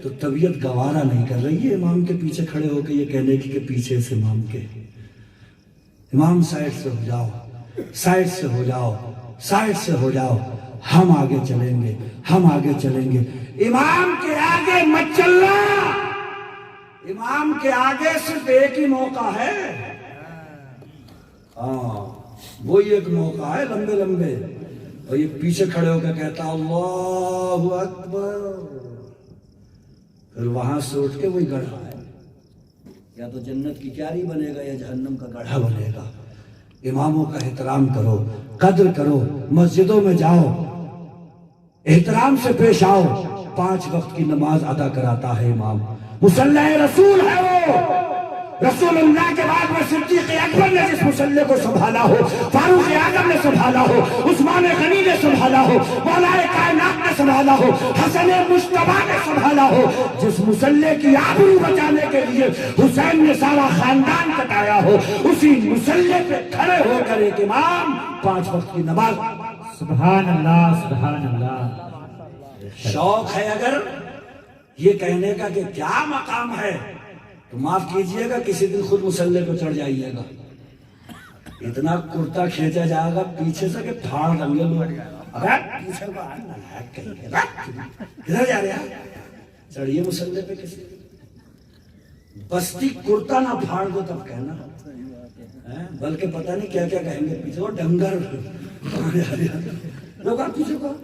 تو طبیعت گوارا نہیں کر رہی ہے امام کے پیچھے کھڑے ہو کے یہ کہنے کی کہ پیچھے اس امام کے. امام سائڈ سے ہو جاؤ، سائڈ سے ہو جاؤ، سائڈ سے ہو جاؤ، ہم آگے چلیں گے، ہم آگے چلیں گے. امام کے آگے مت چلنا. امام کے آگے صرف ایک ہی موقع ہے. ہاں وہی ایک موقع ہے لمبے لمبے، اور یہ پیچھے کھڑے ہو کے کہتا اللہ اکبر، پھر وہاں سے اٹھ کے وہی گڑھا ہے، یا تو جنت کی کیاری بنے گا یا جہنم کا گڑھا بنے گا. اماموں کا احترام کرو، قدر کرو، مسجدوں میں جاؤ، احترام سے پیش آؤ. 5 وقت کی نماز ادا کراتا ہے امام. مصلی رسول ہے وہ. رسول اللہ کے بعد میں صدیق اکبر نے جس مصلی کو سنبھالا ہو، فاروق اعظم نے سنبھالا ہو، عثمان غنی نے سنبھالا ہو، مولا کائنات نے سنبھالا ہو، حسن مجتبیٰ نے سنبھالا ہو، جس مصلی کی آبرو بچانے کے لیے حسین نے سارا خاندان کٹایا ہو، اسی مصلی پہ کھڑے ہو کر ایک امام 5 وقت کی نماز.
سبحان اللہ، سبحان اللہ.
شوق ہے اگر یہ کہنے کا کہ کیا مقام ہے تو معاف کیجئے گا کسی دن خود مصلی کو چڑھ جائیے گا. اتنا کرتا کھینچا جائے گا پیچھے سے کہ پھاڑ دیں گے لوگ. اگر پیچھے کو کدھر جا رہے ہیں، چڑھیے مصلی پہ کسی بستی کرتا نہ پھاڑ دو تب کہنا، بلکہ پتہ نہیں کیا کیا کہیں گے پیچھے. وہ ڈنگر لوگ آپ پیچھے کو.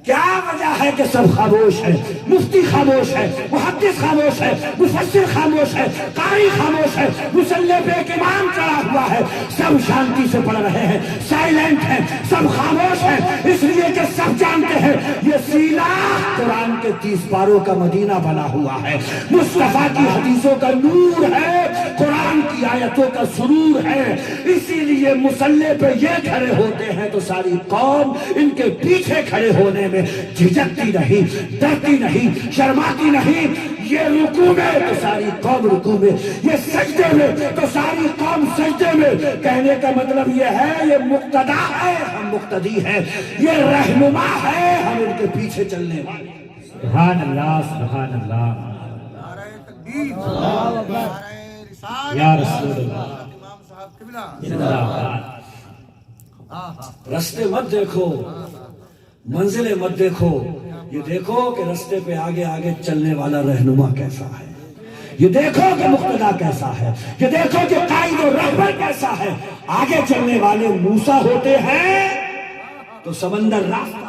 کیا وجہ ہے کہ سب خاموش ہے؟ مفتی خاموش ہے، محدث خاموش ہے، مفسر خاموش ہے، قاری خاموش ہے. مصلی پہ ایک امام چڑھا ہوا ہے، سب شانتی سے پڑھ رہے ہیں، سائلنٹ ہیں، سب خاموش ہیں، اس لیے کہ سب جانتے ہیں یہ سیلا قرآن کے 30 پاروں کا مدینہ بنا ہوا ہے، مصطفیٰ کی حدیثوں کا نور ہے، قرآن کی آیتوں کا سرور ہے. اسی لیے مصلی پہ یہ کھڑے ہوتے ہیں تو ساری قوم ان کے پیچھے کھڑے ہونے میں جھجکتی نہیں، ڈرتی نہیں، شرماتی نہیں. یہ رکوع میں تو ساری قوم رکوع میں، یہ سجدے میں تو ساری قوم سجدے میں. کہنے کا مطلب یہ ہے یہ مقتدا ہے، ہم مقتدی ہیں، یہ رہنما ہے، ہم ان کے پیچھے چلنے والے.
سبحان اللہ، سبحان اللہ.
نعرہ تکبیر، نعرہ رسالت،
یا رسول اللہ.
امام صاحب قبلہ.
زندہ باد.
رستے مت دیکھو، منزلیں مت دیکھو، یہ دیکھو کہ رستے پہ آگے آگے چلنے والا رہنما کیسا ہے، یہ دیکھو کہ مقتدا کیسا ہے، یہ دیکھو کہ قائد و رہبر کیسا ہے. آگے چلنے والے موسیٰ ہوتے ہیں تو سمندر راستہ.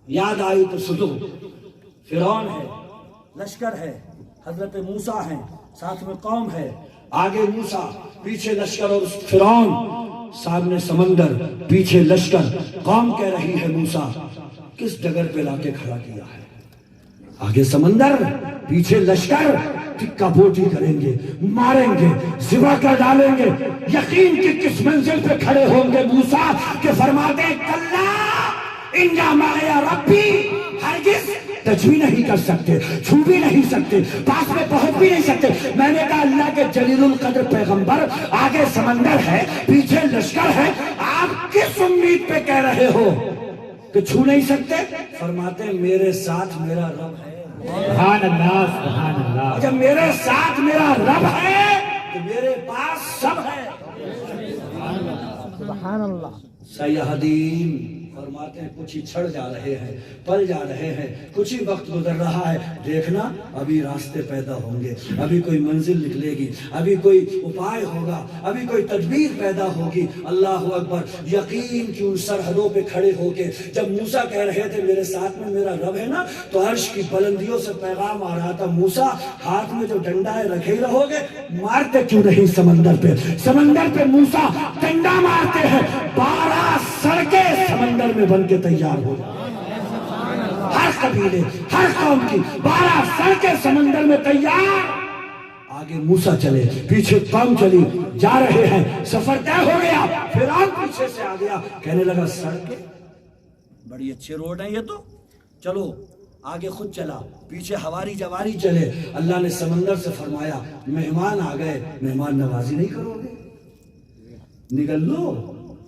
یاد آئی تو سنو، فرعون ہے، لشکر ہے، حضرت موسیٰ ہیں، ساتھ میں قوم ہے. آگے موسیٰ، پیچھے لشکر اور فرعون، سامنے سمندر، پیچھے لشکر. قوم کہہ رہی ہے موسیٰ کس ڈگر پہ لا کے کھڑا کیا ہے. آگے سمندر، پیچھے لشکر، ٹکا بوٹی کریں گے، ماریں گے، ذبح کر ڈالیں گے. یقین کی کس منزل پہ کھڑے ہوں گے موسیٰ کہ فرماتے ہیں کلا انجا مایا ربی، ہرگز ٹچ بھی نہیں کر سکتے، چھو بھی نہیں سکتے، پاس میں پہنچ بھی نہیں سکتے. میں نے کہا اللہ کے جلیل القدر پیغمبر، آگے سمندر ہے، پیچھے لشکر ہے، آپ کس امید پہ کہہ رہے ہو کہ چھو نہیں سکتے؟ فرماتے ہیں میرے ساتھ میرا رب ہے.
سبحان اللہ، سبحان اللہ.
جب میرے ساتھ میرا رب ہے تو میرے پاس سب ہے.
سبحان اللہ.
سیہدین فرماتے ہیں کچھ ہی چھڑ جا رہے ہیں، پل جا رہے ہیں، کچھ ہی وقت گزر رہا ہے، دیکھنا ابھی راستے پیدا ہوں گے، ابھی کوئی منزل نکلے گی، ابھی کوئی اپائے ہوگا، ابھی کوئی تدبیر پیدا ہوگی۔ اللہ اکبر۔ یقین کی ان سرحدوں پہ کھڑے ہو کے جب موسیٰ کہہ رہے تھے میرے ساتھ میں میرا رب ہے نا، تو عرش کی بلندیوں سے پیغام آ رہا تھا، موسیٰ ہاتھ میں جو ڈنڈا ہے رکھے ہی رہو گے، مارتے کیوں نہیں سمندر پہ؟ سمندر پہ موسیٰ ڈنڈا مارتے ہیں، 12 سڑکیں سمندر میں بن کے تیار ہو جائیں۔ ہر قبیلے، ہر قوم کی 12 سڑکیں سمندر میں تیار۔ آگے موسیٰ چلے، پیچھے قوم چلی، جا رہے ہیں، سفر طے ہو گیا، فرعون پیچھے سے آ گیا، کہنے لگا سڑکیں بڑی اچھے روڈ ہیں یہ تو، چلو آگے خود چلا، پیچھے ہواری جواری چلے۔ اللہ نے سمندر سے فرمایا مہمان آ گئے، مہمان نوازی نہیں کرو گے؟ نگل لو،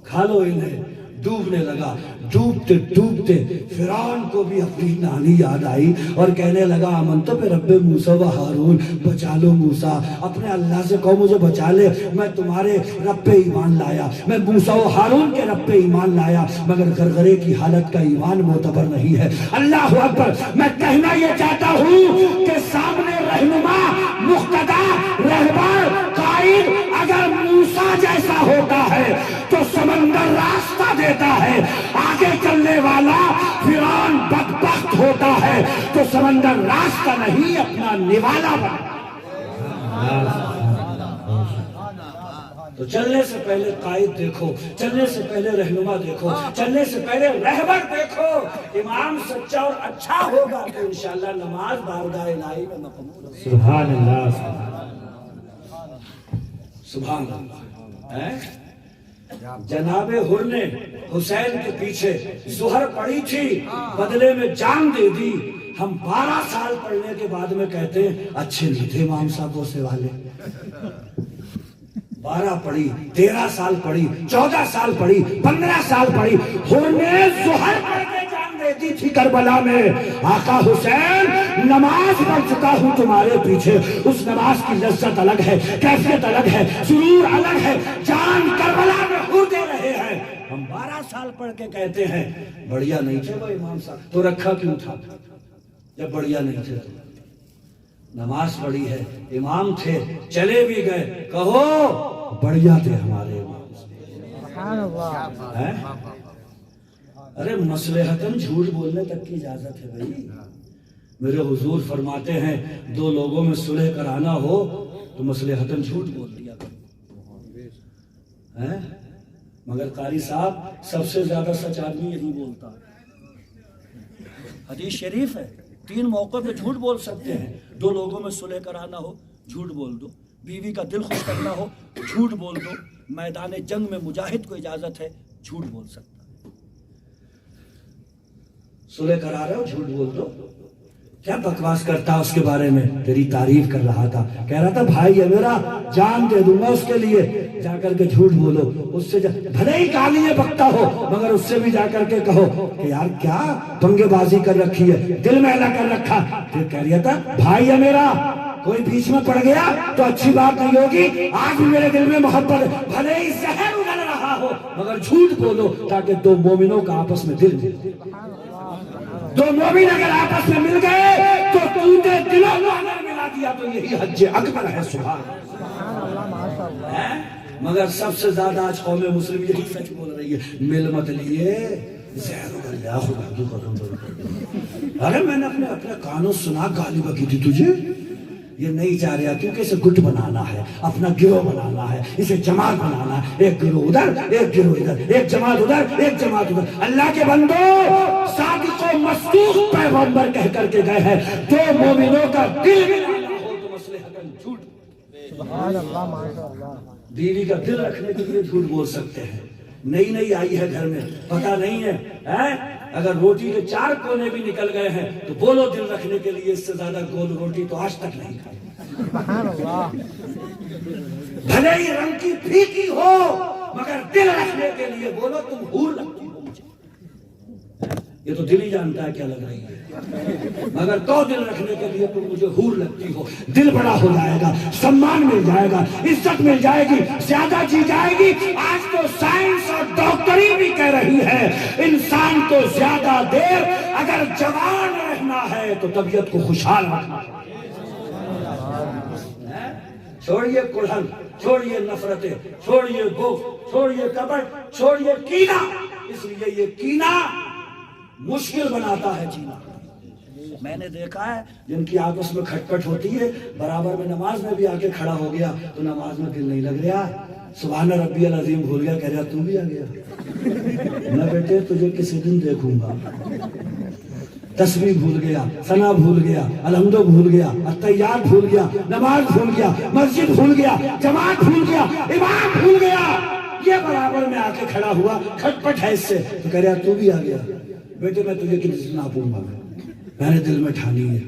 کھا لو انہیں۔ ڈوبنے لگا، ڈوبتے ڈوبتے فرعون کو بھی اپنی نانی یاد آئی اور کہنے لگا آمنت برب موسیٰ و ہارون، بچا لو موسیٰ، اپنے اللہ سے کہو مجھے بچا لے، میں تمہارے رب پہ ایمان لایا، میں موسیٰ و ہارون کے رب پہ ایمان لایا، مگر غرغرے کی حالت کا ایمان معتبر نہیں ہے۔ اللہ اکبر۔ میں کہنا یہ چاہتا ہوں کہ سامنے رہنما، مقتدا، رہبر، قائد اگر موسیٰ جیسا ہوتا ہے تو سمندر راستہ دیتا ہے، آگے چلنے والا فرعون بدبخت ہوتا ہے تو سمندر راستہ نہیں اپنا نوالا بنتا۔ تو چلنے سے پہلے قائد دیکھو، چلنے سے پہلے رہنما دیکھو، چلنے سے پہلے رہبر دیکھو۔ امام سچا اور اچھا ہوگا تو انشاءاللہ نماز بارگاہ الہی میں مقبول ہوگی۔
سبحان اللہ،
سبحان اللہ۔ جناب حر نے حسین کے پیچھے زہر پڑی تھی، بدلے میں جان دے دی۔ ہم 12 سال پڑھنے کے بعد میں کہتے ہیں اچھے نہیں تھے امام صاحب سے والے۔ 12 پڑھی، 13 سال پڑھی، 14 سال پڑھی، 15 سال پڑھی، حر نے زہر پڑھ کے جان دے دی تھی کربلا میں۔ آقا حسین نماز پڑھ چکا ہوں تمہارے پیچھے، اس نماز کی لذت الگ ہے، کیفیت الگ ہے، سرور الگ ہے، جان کربلا میں ہو دے رہے ہیں۔ ہم 12 سال پڑھ کے کہتے ہیں بڑھیا نہیں تھے وہ امام صاحب، تو رکھا کیوں تھا جب بڑھیا نہیں تھے؟ تو نماز پڑھی ہے، امام تھے، چلے بھی گئے، کہو بڑھیا تھے ہمارے امام۔
سبحان اللہ۔
ارے مصلحتاً جھوٹ بولنے تک کی اجازت ہے بھائی۔ میرے حضور فرماتے ہیں 2 لوگوں میں صلح کرانا ہو تو مصلحتاً جھوٹ بول دیا کرو۔ مگر قاری صاحب سب سے زیادہ سچ آدمی یہی بولتا ہے۔ حدیث شریف ہے 3 موقع پہ جھوٹ بول سکتے ہیں۔ 2 لوگوں میں صلح کرانا ہو جھوٹ بول دو، بیوی کا دل خوش کرنا ہو جھوٹ بول دو، میدان جنگ میں مجاہد کو اجازت ہے جھوٹ بول سکتا ہے۔ صلح کرا رہے ہو جھوٹ بول دو۔ کیا بکواس کرتا اس کے بارے میں؟ تیری تعریف کر رہا تھا، کہہ رہا تھا بھائی ہے میرا، جان دے دوں گا اس کے لیے، جا کر کے جھوٹ بولو اس سے، بھلے ہی گالیاں بکتا ہو مگر اس سے بھی جا کر کے کہو کہ یار کیا پنگے بازی کر رکھی ہے، دل میں ہلا کر رکھا۔ پھر کہہ رہا تھا بھائی ہے میرا، کوئی بیچ میں پڑ گیا تو اچھی بات نہیں ہوگی، آج بھی میرے دل میں محبت ہے، بھلے ہی زہر اگل رہا ہو مگر جھوٹ بولو تاکہ 2 مومنوں کا آپس میں دل ملے۔ 2 مومن اگر آپس میں مل گئے تو ٹوٹے دلوں کو اگر ملا دیا تو یہی حج اکبر ہے۔ سبحان اللہ۔ مگر سب سے زیادہ آج قوم مسلم یہی سچ بول رہی ہے، مل مت لیے زہر اگل رہا۔ ارے میں نے اپنے کانوں سنا گالی بکی تھی تجھے، یہ نہیں چاہ رہا کیونکہ اسے گٹ بنانا ہے، اپنا گروہ بنانا ہے، اسے جماعت بنانا ہے، ایک گروہ ادھر ایک گروہ ادھر، ایک جماعت ادھر ایک جماعت ادھر۔ اللہ کے بندو صادق و مصدوق پیغمبر کہہ کر کے گئے ہیں 2 مومنوں کا دل ملانا ہو تو مصلحتاً جھوٹ۔
سبحان اللہ، ماشاء اللہ۔
بیوی کا دل رکھنے کے لیے جھوٹ بول سکتے ہیں، نئی آئی ہے گھر میں، پتہ نہیں ہے، اگر روٹی کے 4 کونے بھی نکل گئے ہیں تو بولو دل رکھنے کے لیے، اس سے زیادہ گول روٹی تو آج تک نہیں کھائی۔
سبحان اللہ۔
بھلے ہی رنگ کی پھیکی ہو مگر دل رکھنے کے لیے بولو تم حور لگتی ہو مجھے۔ یہ تو دل ہی جانتا ہے کیا لگ رہی ہے، مگر تو دل رکھنے کے لیے تم مجھے حور لگتی ہو، دل بڑا ہو جائے گا، سمان مل جائے گا، عزت مل جائے گی، زیادہ جی جائے گی۔ آج تو سائنس اور ڈاکٹری بھی کہہ رہی ہے انسان کو زیادہ دیر اگر جوان رہنا ہے تو طبیعت کو خوشحال رکھنا ہے۔ چھوڑیے کڑھن، چھوڑیے نفرتیں، چھوڑیے بغض، چھوڑیے کپٹ، چھوڑیے کینہ، اس لیے یہ کینہ مشکل بناتا ہے جینا۔ میں نے دیکھا ہے جن کی آپس میں کھٹ پٹ ہوتی ہے، برابر میں نماز میں بھی آ کے کھڑا ہو گیا تو نماز میں دل نہیں لگ رہا، سبحان ربی العظیم بھول گیا، کہہ رہا تو بھی آ گیا، میں بیٹے تجھے کسی دن دیکھوں گا۔ تسبیح بھول گیا، ثنا بھول گیا، الحمدو بھول گیا، التحیات بھول گیا، نماز بھول گیا، مسجد بھول گیا، جماعت بھول گیا، امام بھول گیا، یہ برابر میں آ کے کھڑا ہوا، کھٹ پٹ ہے اس سے تو کہہ رہا تو بھی آ گیا، بیٹے میں تجھے کسی سے ناپوں گا، میں نے دل میں ٹھانی ہے،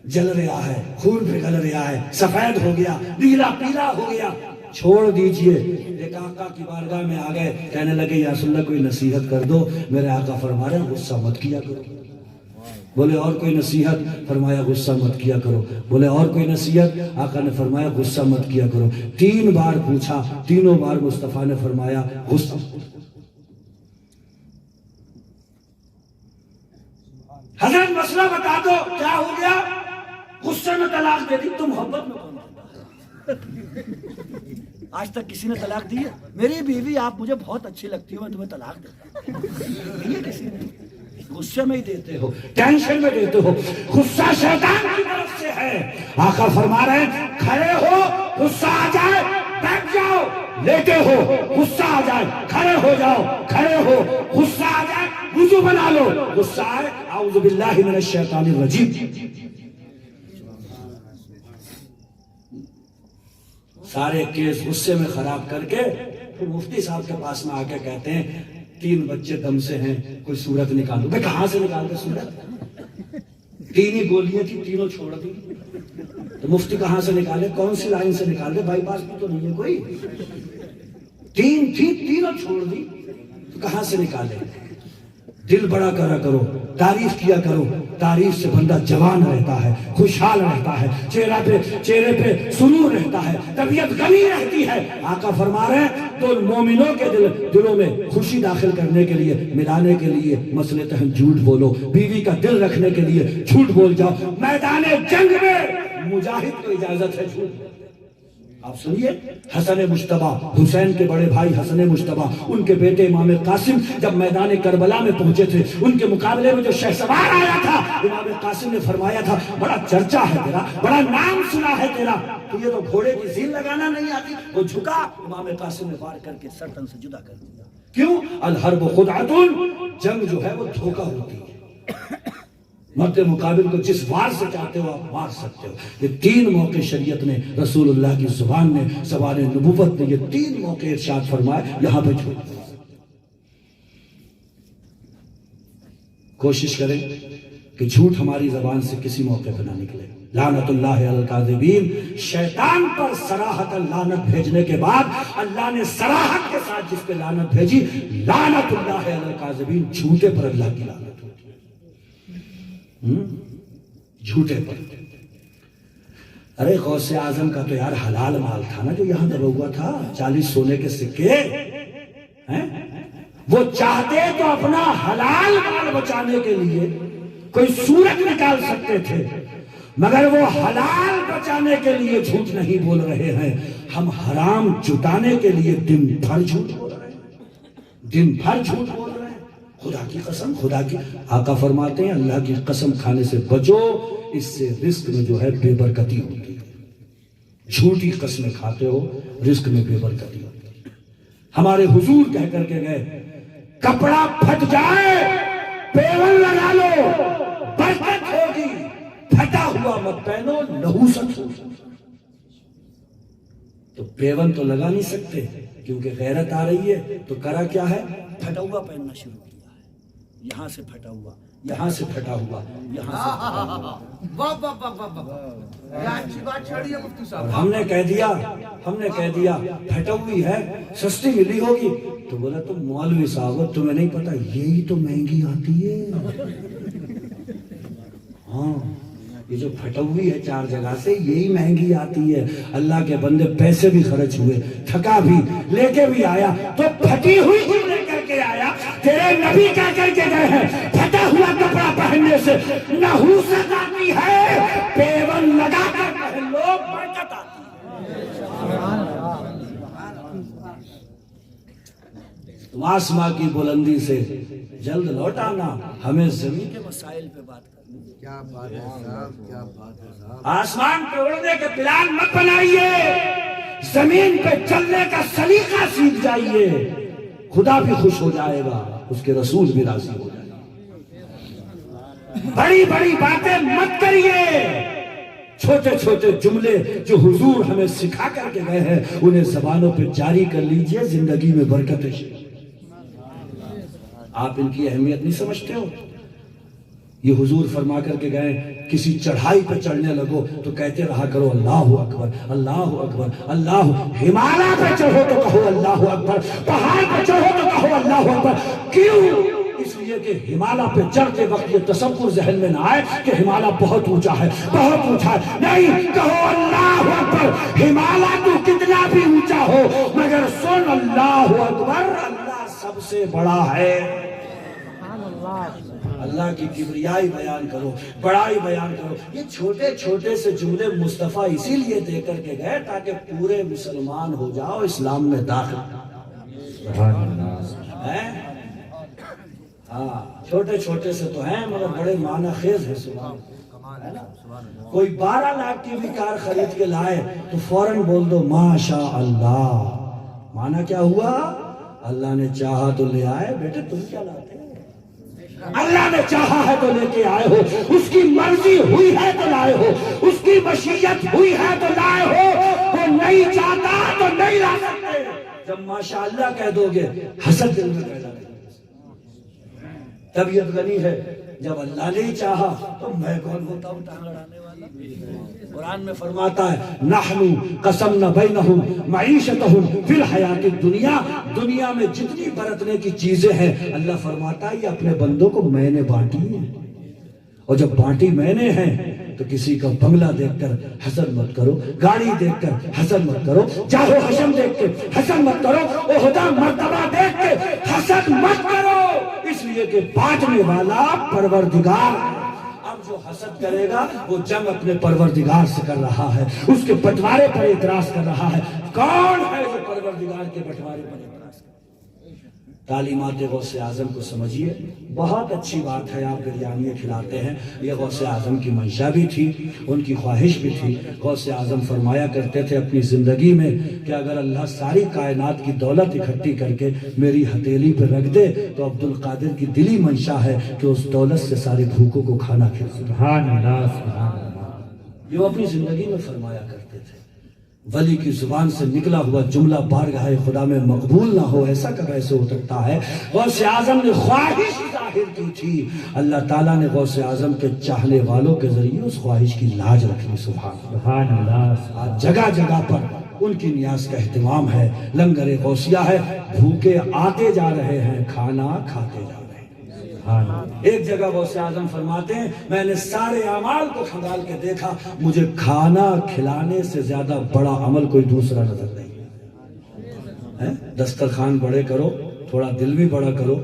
جل رہا ہے، خون پگھل رہا ہے، سفید ہو گیا، نیلا پیلا ہو گیا، چھوڑ دیجئے۔ ایک آقا کی بارگاہ میں آ گئے، کہنے لگے یا رسول اللہ کوئی نصیحت کر دو، میرے آقا فرما رہے ہیں غصہ مت کیا کرو۔ بولے اور کوئی نصیحت؟ فرمایا غصہ مت کیا کرو۔ بولے اور کوئی نصیحت؟ آقا نے فرمایا غصہ مت کیا کرو۔ 3 بار پوچھا، تینوں بار مصطفیٰ نے فرمایا غصہ۔ حضرت مسئلہ بتا دو کیا ہو گیا؟ غصے میں طلاق دے دی، تم محبت میں کون دیتا؟ آج تک کسی نے طلاق دی ہے؟ میری بیوی آپ مجھے بہت اچھی لگتی ہو، میں تمہیں طلاق دیتا ہوں، یہ کسی نے؟ غصے میں ہی دیتے ہو، ٹینشن میں دیتے ہو، غصہ شیطان کی طرف سے ہے۔ آقا فرما رہے ہیں کھڑے ہو، غصہ آ جائے بیٹھ جاؤ، لیٹے ہو غصہ آ جائے کھڑے ہو جاؤ، کھڑے ہو غصہ آ جائے وضو بنا لو، غصہ آئے اعوذ باللہ من الشیطان الرجیم۔ سارے کیس غصے میں خراب کر کے پھر مفتی صاحب کے پاس میں آ کے کہتے ہیں 3 بچے دم سے ہیں، کوئی صورت نکالو۔ بھئی کہاں سے نکال دے صورت؟ 3 ہی گولیاں تھی، تینوں چھوڑ دی، تو مفتی کہاں سے نکالے؟ کون سی لائن سے نکال دے؟ بائی پاس بھی تو نہیں ہے کوئی، 3 تھی، تینوں چھوڑ دی، تو کہاں سے نکالے؟ دل بڑا کرا کرو، تعریف کیا کرو، تعریف سے بندہ جوان رہتا ہے، خوشحال رہتا ہے، چہرے پہ سرور رہتا ہے، طبیعت غنی رہتی ہے۔ آقا فرما رہے ہیں تو مومنوں کے دلوں میں خوشی داخل کرنے کے لیے، ملانے کے لیے مثلتاً جھوٹ بولو، بیوی کا دل رکھنے کے لیے جھوٹ بول جاؤ۔ میدان جنگ میں مجاہد کو اجازت ہے جھوٹ۔ آپ سنیے، حسن مجتبیٰ، حسین کے بڑے بھائی حسن مجتبیٰ، ان کے بیٹے امام قاسم جب میدان کربلا میں پہنچے تھے، ان کے مقابلے میں جو شہسوار آیا تھا، امام قاسم نے فرمایا تھا بڑا چرچا ہے تیرا، بڑا نام سنا ہے تیرا، تو یہ تو گھوڑے کی زین لگانا نہیں آتی۔ وہ جھکا، امام قاسم نے وار کر کے سر تن سے جدا کر دیا۔ کیوں؟ الحرب خدعۃ، جنگ جو ہے وہ دھوکہ ہوتی ہے، مرد مقابل کو جس وار سے چاہتے ہو آپ مار سکتے ہو۔ یہ 3 موقع شریعت نے، رسول اللہ کی زبان نے، زبان نبوت نے یہ 3 موقع ارشاد فرمائے، یہاں پہ جھوٹ۔ کوشش کریں کہ جھوٹ ہماری زبان سے کسی موقع پہ نہ نکلے۔ لعنت اللہ علی الکاذبین، شیطان پر صراحت لعنت بھیجنے کے بعد اللہ نے صراحت کے ساتھ جس پہ لعنت بھیجی، لعنت اللہ علی الکاذبین، جھوٹے پر اللہ کی لعنت، جھوٹے پر۔ ارے غوث اعظم کا تو یار حلال مال تھا نا جو یہاں دبا ہوا تھا، 40 سونے کے سکے، وہ چاہتے تو اپنا حلال مال بچانے کے لیے کوئی صورت نکال سکتے تھے، مگر وہ حلال بچانے کے لیے جھوٹ نہیں بول رہے ہیں، ہم حرام جٹانے کے لیے دن بھر جھوٹ بول رہے ہیں، دن بھر جھوٹ بول رہے ہیں۔ خدا کی قسم، خدا کی، آقا فرماتے ہیں اللہ کی قسم کھانے سے بچو، اس سے رزق میں جو ہے بے برکتی ہوتی ہے۔ جھوٹی قسمیں کھاتے ہو، رزق میں بے برکتی ہوتی ہے۔ ہمارے حضور کہہ کر کے گئے کپڑا پھٹ جائے پیون لگا لو برکت ہوگی، پھٹا ہوا مت پہنو نحوست ہوگی۔ تو پیون تو لگا نہیں سکتے کیونکہ غیرت آ رہی ہے، تو کرا کیا ہے؟ پھٹا ہوا پہننا شروع کیا ہے، یہاں سے پھٹا ہوا، یہاں سے پھٹا ہوا، یہاں سے پھٹا ہوا۔
واہ واہ واہ واہ واہ، کیا اچھی بات چھڑی ہے مفتی صاحب۔
ہم نے کہہ دیا پھٹا ہوئی ہے، سستی ملی ہوگی، تو بولا تم مولوی صاحب تمہیں نہیں پتا یہی تو مہنگی آتی ہے۔ ہاں یہ جو پھٹا ہوئی ہے 4 جگہ سے یہی مہنگی آتی ہے۔ اللہ کے بندے پیسے بھی خرچ ہوئے، تھکا بھی، لے کے بھی آیا، تو پھٹی ہوئی کیوں لے کر کے آیا؟ تیرے نبی کیا کر کے گئے ہیں، پھٹا ہوا کپڑا پہننے سے نحوست آتی ہے، پیون لگا کر پہن لو برکت آتی ہے۔ تم آسمان کی بلندی سے جلد لوٹ آنا، ہمیں زمین کے مسائل پہ بات کرنا۔
کیا بات ہے صاحب، کیا بات ہے صاحب۔
آسمان پہ اڑنے کے پلان مت بنائیے، زمین پہ چلنے کا سلیقہ سیکھ جائیے، خدا بھی خوش ہو جائے گا، اس کے رسول بھی راضی ہو جائے گا۔ بڑی بڑی باتیں مت کریے، چھوٹے چھوٹے جملے جو حضور ہمیں سکھا کر کے گئے ہیں انہیں زبانوں پہ جاری کر لیجئے، زندگی میں برکتیں۔ آپ ان کی اہمیت نہیں سمجھتے ہو؟ یہ حضور فرما کر کے گئے کسی چڑھائی پہ چڑھنے لگو تو کہتے رہا کرو اللہ اکبر اللہ اکبر اللہ۔ ہمالیہ پہ چڑھو تو کہو اللہ اکبر، پہاڑ پہ چڑھو تو کہو اللہ اکبر۔ کیوں؟ اس لیے کہ ہمالیہ پہ چڑھتے وقت یہ تصور ذہن میں نہ آئے کہ ہمالیہ بہت اونچا ہے، بہت اونچا ہے، نہیں، کہو اللہ اکبر۔ ہمالیہ تو کتنا بھی اونچا ہو مگر سن اللہ اکبر، اللہ سب سے بڑا ہے۔ اللہ کی کبریائی بیان کرو، بڑائی بیان کرو۔ یہ چھوٹے چھوٹے سے جملے مصطفیٰ اسی لیے دے کر کے گئے تاکہ پورے مسلمان ہو جاؤ، اسلام میں داخل۔ ہاں چھوٹے چھوٹے سے تو ہیں مگر بڑے معنی خیز ہے۔ سبحان اللہ۔ کوئی 12 لاکھ کی بھی کار خرید کے لائے تو فوراً بول دو ماشاء اللہ۔ معنی کیا ہوا؟ اللہ نے چاہا تو لے آئے، بیٹے تم کیا لاتے؟ اللہ نے چاہا ہے تو لے کے آئے ہو، اس کی مرضی ہوئی ہے تو لائے ہو، اس کی مشیت ہوئی ہے تو لائے ہو، وہ نہیں چاہتا تو نہیں لا سکتے۔ جب ماشاءاللہ کہہ دو گے حسد دل میں پیدا کرے گا۔ طبیعت غنی ہے، جب اللہ نے چاہا تو میں کون ہوتا ہوں ٹانگ اڑانے والا؟ قرآن میں فرماتا ہے نحن قسمنا بینہم معیشتہم فی الحیات الدنیا، دنیا میں جتنی برتنے کی چیزیں ہیں اللہ فرماتا ہے یہ اپنے بندوں کو میں نے بانٹی ہیں، اور جب بانٹی میں نے ہیں تو کسی کا بنگلہ دیکھ کر حسد مت کرو، گاڑی دیکھ کر حسد مت کرو، جاہ و حشم دیکھ کے حسد مت کرو، عہدہ مرتبہ دیکھ کے حسد مت کرو، اس لیے کہ بانٹنے والا پروردگار ہے۔ اب جو حسد کرے گا وہ جنگ اپنے پروردگار سے کر رہا ہے، اس کے بٹوارے پر اعتراض کر رہا ہے۔ کون ہے جو پروردگار کے بٹوارے پر اعتراض کر رہا ہے؟ تعلیمات غوث اعظم کو سمجھیے۔ بہت اچھی بات ہے آپ بریانی کھلاتے ہیں، یہ غوث اعظم کی منشا بھی تھی، ان کی خواہش بھی تھی۔ غوث اعظم فرمایا کرتے تھے اپنی زندگی میں کہ اگر اللہ ساری کائنات کی دولت اکٹھی کر کے میری ہتھیلی پہ رکھ دے تو عبد القادر کی دلی منشا ہے کہ اس دولت سے سارے بھوکوں کو کھانا کھلائے۔
سبحان اللہ سبحان اللہ۔
یہ وہ اپنی زندگی میں فرمایا کرتے تھے۔ ولی کی زبان سے نکلا ہوا جملہ بارگاہ خدا میں مقبول نہ ہو، ایسا کب ایسے ہو سکتا ہے؟ غوث اعظم نے خواہش ظاہر کی تھی، اللہ تعالیٰ نے غوث اعظم کے چاہنے والوں کے ذریعے اس خواہش کی لاج رکھی۔
سبحان اللہ۔
آج جگہ جگہ پر ان کی نیاز کا اہتمام ہے، لنگر غوثیہ ہے، بھوکے آتے جا رہے ہیں، کھانا کھاتے جا رہے ہیں۔ ایک جگہ غوث اعظم فرماتے ہیں میں نے سارے اعمال کو کھنگال کے دیکھا، مجھے کھانا کھلانے سے زیادہ بڑا عمل کوئی دوسرا نظر نہیں ہے۔ دسترخوان بڑے کرو، تھوڑا دل بھی بڑا کرو،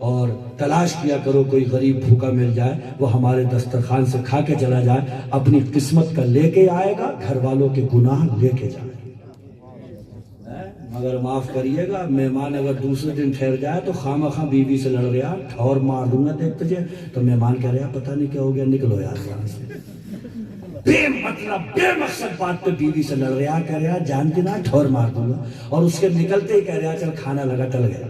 اور تلاش کیا کرو کوئی غریب بھوکا مل جائے، وہ ہمارے دسترخوان سے کھا کے چلا جائے، اپنی قسمت کا لے کے آئے گا، گھر والوں کے گناہ لے کے جائے گا۔ مگر معاف کریے گا، مہمان اگر دوسرے دن ٹھہر جائے تو خواہ خواہ بیوی سے لڑ گیا، ٹھور مار دوں گا دیکھ تجھے، تو مہمان کہہ رہا پتہ نہیں کیا ہو گیا، نکلو یار یہاں سے۔ بے مطلب بے مقصد بات پہ بیوی سے لڑ رہا، کہہ رہا جان کے نہ ٹھور مار دوں گا، اور اس کے نکلتے ہی کہہ رہا چل کھانا لگا ٹل گیا۔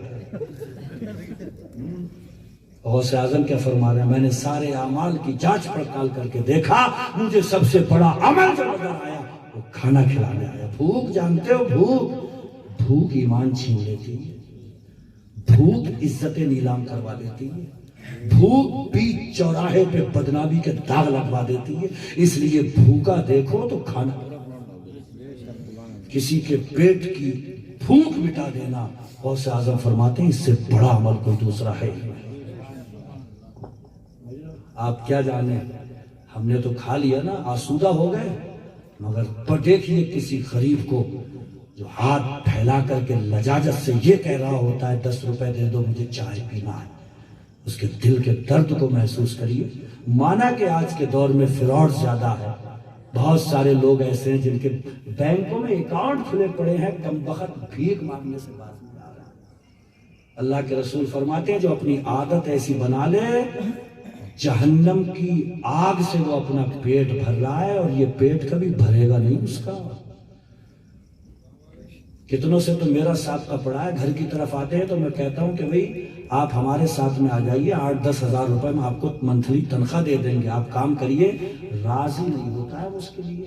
غوث اعظم کیا فرما رہے ہیں؟ میں نے سارے اعمال کی جانچ پڑتال کر کے دیکھا، مجھے سب سے بڑا عمل جو نظر آیا وہ کھانا کھلانے آیا۔ بھوک جانتے ہو؟ بھوک ایمان چھین لیتی ہے، بھوک عزتیں نیلام کروا لیتی ہے، بھوک بھی چوراہے پہ بدنامی کے داغ لگوا دیتی ہے، اس لیے بھوکا دیکھو تو کھانا، کسی کے پیٹ کی بھوک مٹا دینا، غوث اعظم فرماتے ہیں اس سے بڑا عمل کوئی دوسرا ہے ہی نہیں۔ آپ کیا جانیں، ہم نے تو کھا لیا نا، آسودہ ہو گئے، مگر دیکھیے کسی غریب کو جو ہاتھ پھیلا کر کے لجاجت سے یہ کہہ رہا ہوتا ہے 10 روپے دے دو مجھے چائے پینا ہے، اس کے دل کے درد کو محسوس کریے۔ مانا کہ آج کے دور میں فراڈ زیادہ ہے، بہت سارے لوگ ایسے ہیں جن کے بینکوں میں اکاؤنٹ کھلے پڑے ہیں، کم بخت بھیک مانگنے سے باز نہیں آ رہا۔ اللہ کے رسول فرماتے ہیں جو اپنی عادت ایسی بنا لے جہنم کی آگ سے وہ اپنا پیٹ بھر رہا ہے، اور یہ پیٹ کبھی بھرے گا نہیں اس کا۔ کتنوں سے تو میرا ساتھ کا پڑا ہے، گھر کی طرف آتے ہیں تو میں کہتا ہوں کہ بھئی آپ ہمارے ساتھ میں آ جائیے، 8-10 ہزار روپے میں آپ کو منتھلی تنخواہ دے دیں گے، آپ کام کریے، راضی نہیں ہوتا ہے اس کے لیے،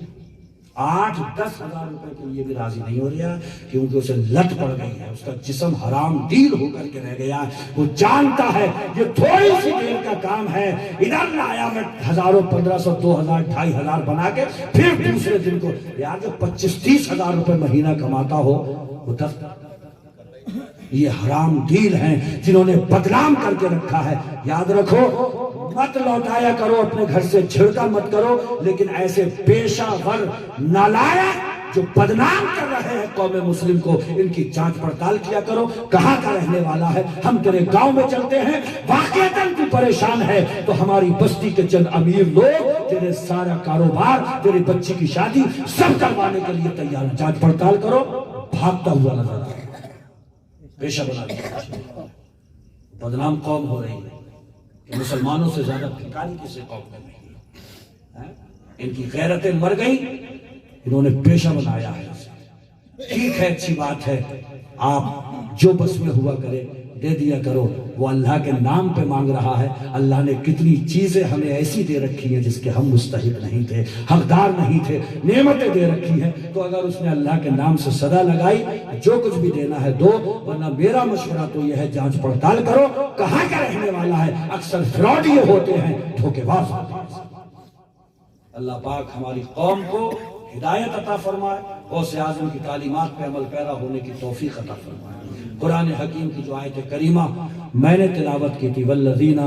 8-10 ہزار روپے کے لیے بھی راضی نہیں ہو رہا، کیونکہ اسے لت پڑ گئی ہے، اس کا جسم حرام دل ہو کر کے رہ گیا ہے، وہ جانتا ہے یہ تھوڑی سی دیر کا کام ہے، ادھر نہ آیا میں ہزاروں 1500 2000 2500 بنا کے پھر دوسرے دن کو یار جو 25-30 ہزار روپے مہینہ کماتا ہو وہ یہ حرام دل ہیں جنہوں نے بدنام کر کے رکھا ہے۔ یاد رکھو مت لوٹایا کرو، اپنے گھر سے چھڑکا مت کرو، لیکن ایسے پیشہ ور نالائق جو بدنام کر رہے ہیں قوم مسلم کو، ان کی جانچ پڑتال کیا کرو، کہاں کا رہنے والا ہے۔ ہم تیرے گاؤں میں چلتے ہیں، واقعتاً تو پریشان ہے تو ہماری بستی کے چند امیر لوگ تیرے سارا کاروبار، تیرے بچی کی شادی سب کروانے کے لیے تیار ہیں۔ جانچ پڑتال کرو، بھاگتا ہوا نظر آئے، پیشہ بنا دیا۔ بدنام قوم ہو رہی ہے کہ مسلمانوں سے زیادہ بھکاری کسی قوم میں نہیں ہے، ان کی غیرتیں مر گئی، انہوں نے پیشہ بنایا ہے۔ ٹھیک ہے، اچھی بات ہے، آپ جو بس میں ہوا کرے دے دیا کرو، وہ اللہ کے نام پہ مانگ رہا ہے۔ اللہ نے کتنی چیزیں ہمیں ایسی دے رکھی ہیں جس کے ہم مستحق نہیں تھے، حقدار نہیں تھے، نعمتیں دے رکھی ہیں، تو اگر اس نے اللہ کے نام سے صدا لگائی جو کچھ بھی دینا ہے دو، ورنہ میرا مشورہ تو یہ ہے جانچ پڑتال کرو کہاں کا رہنے والا ہے۔ اکثر فراڈ یہ ہوتے ہیں، دھوکے باز ہوتے ہیں۔ اللہ پاک ہماری قوم کو ہدایت عطا فرمائے، غوث اعظم کی تعلیمات پہ عمل پیرا ہونے کی توفیق عطا فرمائے۔ قرآن حکیم کی جو آیت کریمہ میں نے تلاوت کی تھی، والذین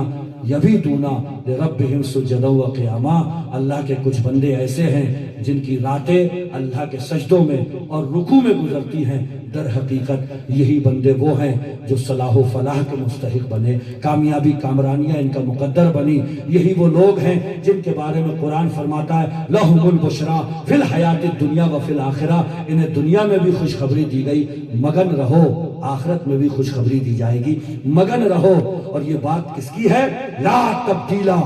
یبیتون لربہم سجدا وقیاما، اللہ کے کچھ بندے ایسے ہیں جن کی راتیں اللہ کے سجدوں میں اور رکوع میں گزرتی ہیں، در حقیقت یہی بندے وہ ہیں جو صلاح و فلاح کے مستحق بنے، کامیابی کامرانیاں ان کا مقدر بنی۔ یہی وہ لوگ ہیں جن کے بارے میں قرآن فرماتا ہے لہم البشریٰ فی الحیات الدنیا و فی الآخرہ، انہیں دنیا میں بھی خوشخبری دی گئی، مگن رہو، آخرت میں بھی خوشخبری دی جائے گی، مگن رہو۔ اور یہ بات کس کی ہے؟ لا تبدیلا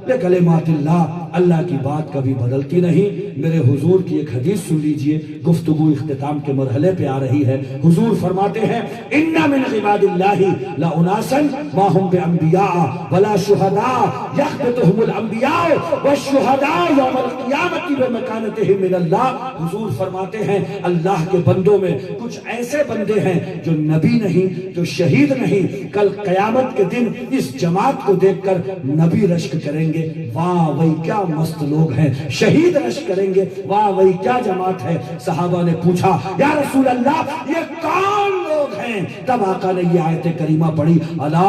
لکلمات اللہ، اللہ کی بات کبھی بدلتی نہیں۔ میرے حضور کی ایک حدیث سن لیجئے، گفتگو اختتام کے مرحلے پہ آ رہی ہے۔ حضور فرماتے ہیں ان من عباد اللہ لاناسا ما هم بانبیاء ولا شہداء یخبطهم الانبیاء والشہداء یوم القیامت بمکانتهم من اللہ۔ حضور فرماتے ہیں اللہ کے بندوں میں کچھ ایسے بندے ہیں جو نبی نہیں، جو شہید نہیں، کل قیامت کے دن اس جماعت کو دیکھ کر نبی رشک کریں گے، واہ وہی کیا مست لوگ ہیں، شہید رشک کریں گے، واہ وہی کیا جماعت ہے۔ صحابہ نے پوچھا یا رسول اللہ یہ کون لوگ ہیں؟ تب آقا نے یہ آیت کریمہ پڑھی الا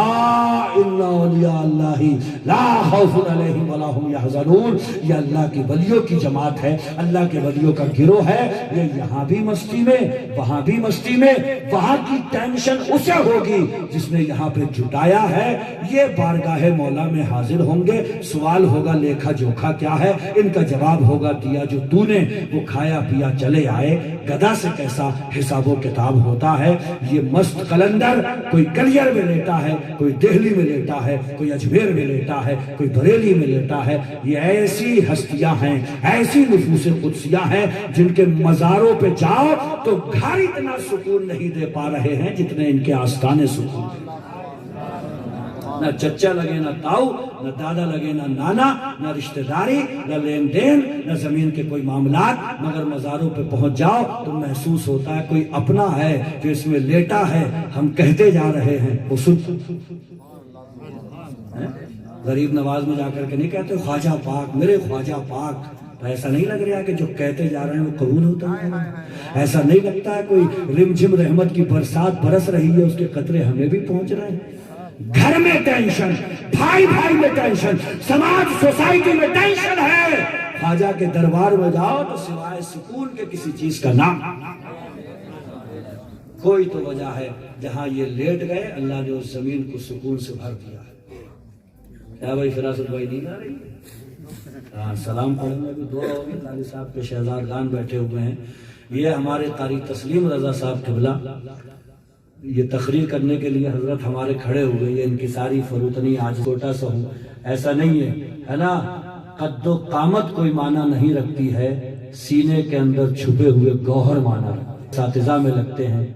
ان اولیاء اللہ لا خوف علیہم ولا هم یحزنون، یہ اللہ کی ولیوں کی جماعت ہے، اللہ کے ولیوں کا گروہ ہے۔ یہ یہاں بھی مستی میں، وہاں بھی مستی میں، وہاں کی ٹینشن اسے ہوگی جس نے یہاں پہ جھٹایا ہے، یہ بارگاہ مولا میں حاضر ہوں گے، سوال ہوگا لیکھا جوکھا کیا ہے، ان کا جواب ہوگا دیا جو تو نے، وہ کھایا پیا چلے آئے۔ گدھا سے کیسا حساب و کتاب ہوتا ہے؟ یہ مست قلندر کوئی کلیئر میں لیتا ہے، کوئی دہلی میں لیتا ہے، کوئی اجمیر میں لیتا ہے، کوئی بریلی میں لیتا ہے۔ یہ ایسی ہستیاں ہیں، ایسی نفوس قدسیاں ہیں جن کے مزاروں پہ جاؤ تو گھر اتنا سکون نہیں دے پا رہے ہیں جتنے ان کے آستانے سکون دے۔ نہ چچا لگے نہ تاؤ، نہ دادا لگے نہ نانا، نہ رشتہ داری، نہ لین دین، نہ زمین کے کوئی معاملات، مگر مزاروں پہ پہنچ جاؤ تو محسوس ہوتا ہے کوئی اپنا ہے جو اس میں لیٹا ہے، ہم کہتے جا رہے ہیں وہ سن غریب نواز میں جا کر کے نہیں کہتے خواجہ پاک میرے خواجہ پاک، تو ایسا نہیں لگ رہا کہ جو کہتے جا رہے ہیں وہ قبول ہوتا ہے؟ ایسا نہیں لگتا ہے کوئی رم جھم رحمت کی برسات برس رہی ہے، اس کے قطرے ہمیں بھی پہنچ رہے ہیں؟ گھر میں ٹینشن، بھائی بھائی میں ٹینشن، سماج سوسائٹی میں ٹینشن ہے، خواجہ کے دربار میں جاؤ تو سوائے سکون کے کسی چیز کا نام کوئی تو وجہ ہے جہاں یہ لیٹ گئے اللہ نے اس زمین کو سکون سے بھر دیا ہے۔ کیا بھائی فراست بھائی نہیں آ رہی؟ ہاں سلام پڑھیں گے، دعا ہوگی۔ قاری صاحب کے شہزادگان بیٹھے ہوئے ہیں، یہ ہمارے قاری تسلیم رضا صاحب قبلہ، یہ تقریر کرنے کے لیے حضرت ہمارے کھڑے ہوئے، یہ انکساری فروتنی آج چھوٹا سا ہوں ایسا نہیں ہے نا، قد و قامت کوئی معنی نہیں رکھتی ہے، سینے کے اندر چھپے ہوئے گوہر معنی اساتذہ میں لگتے ہیں۔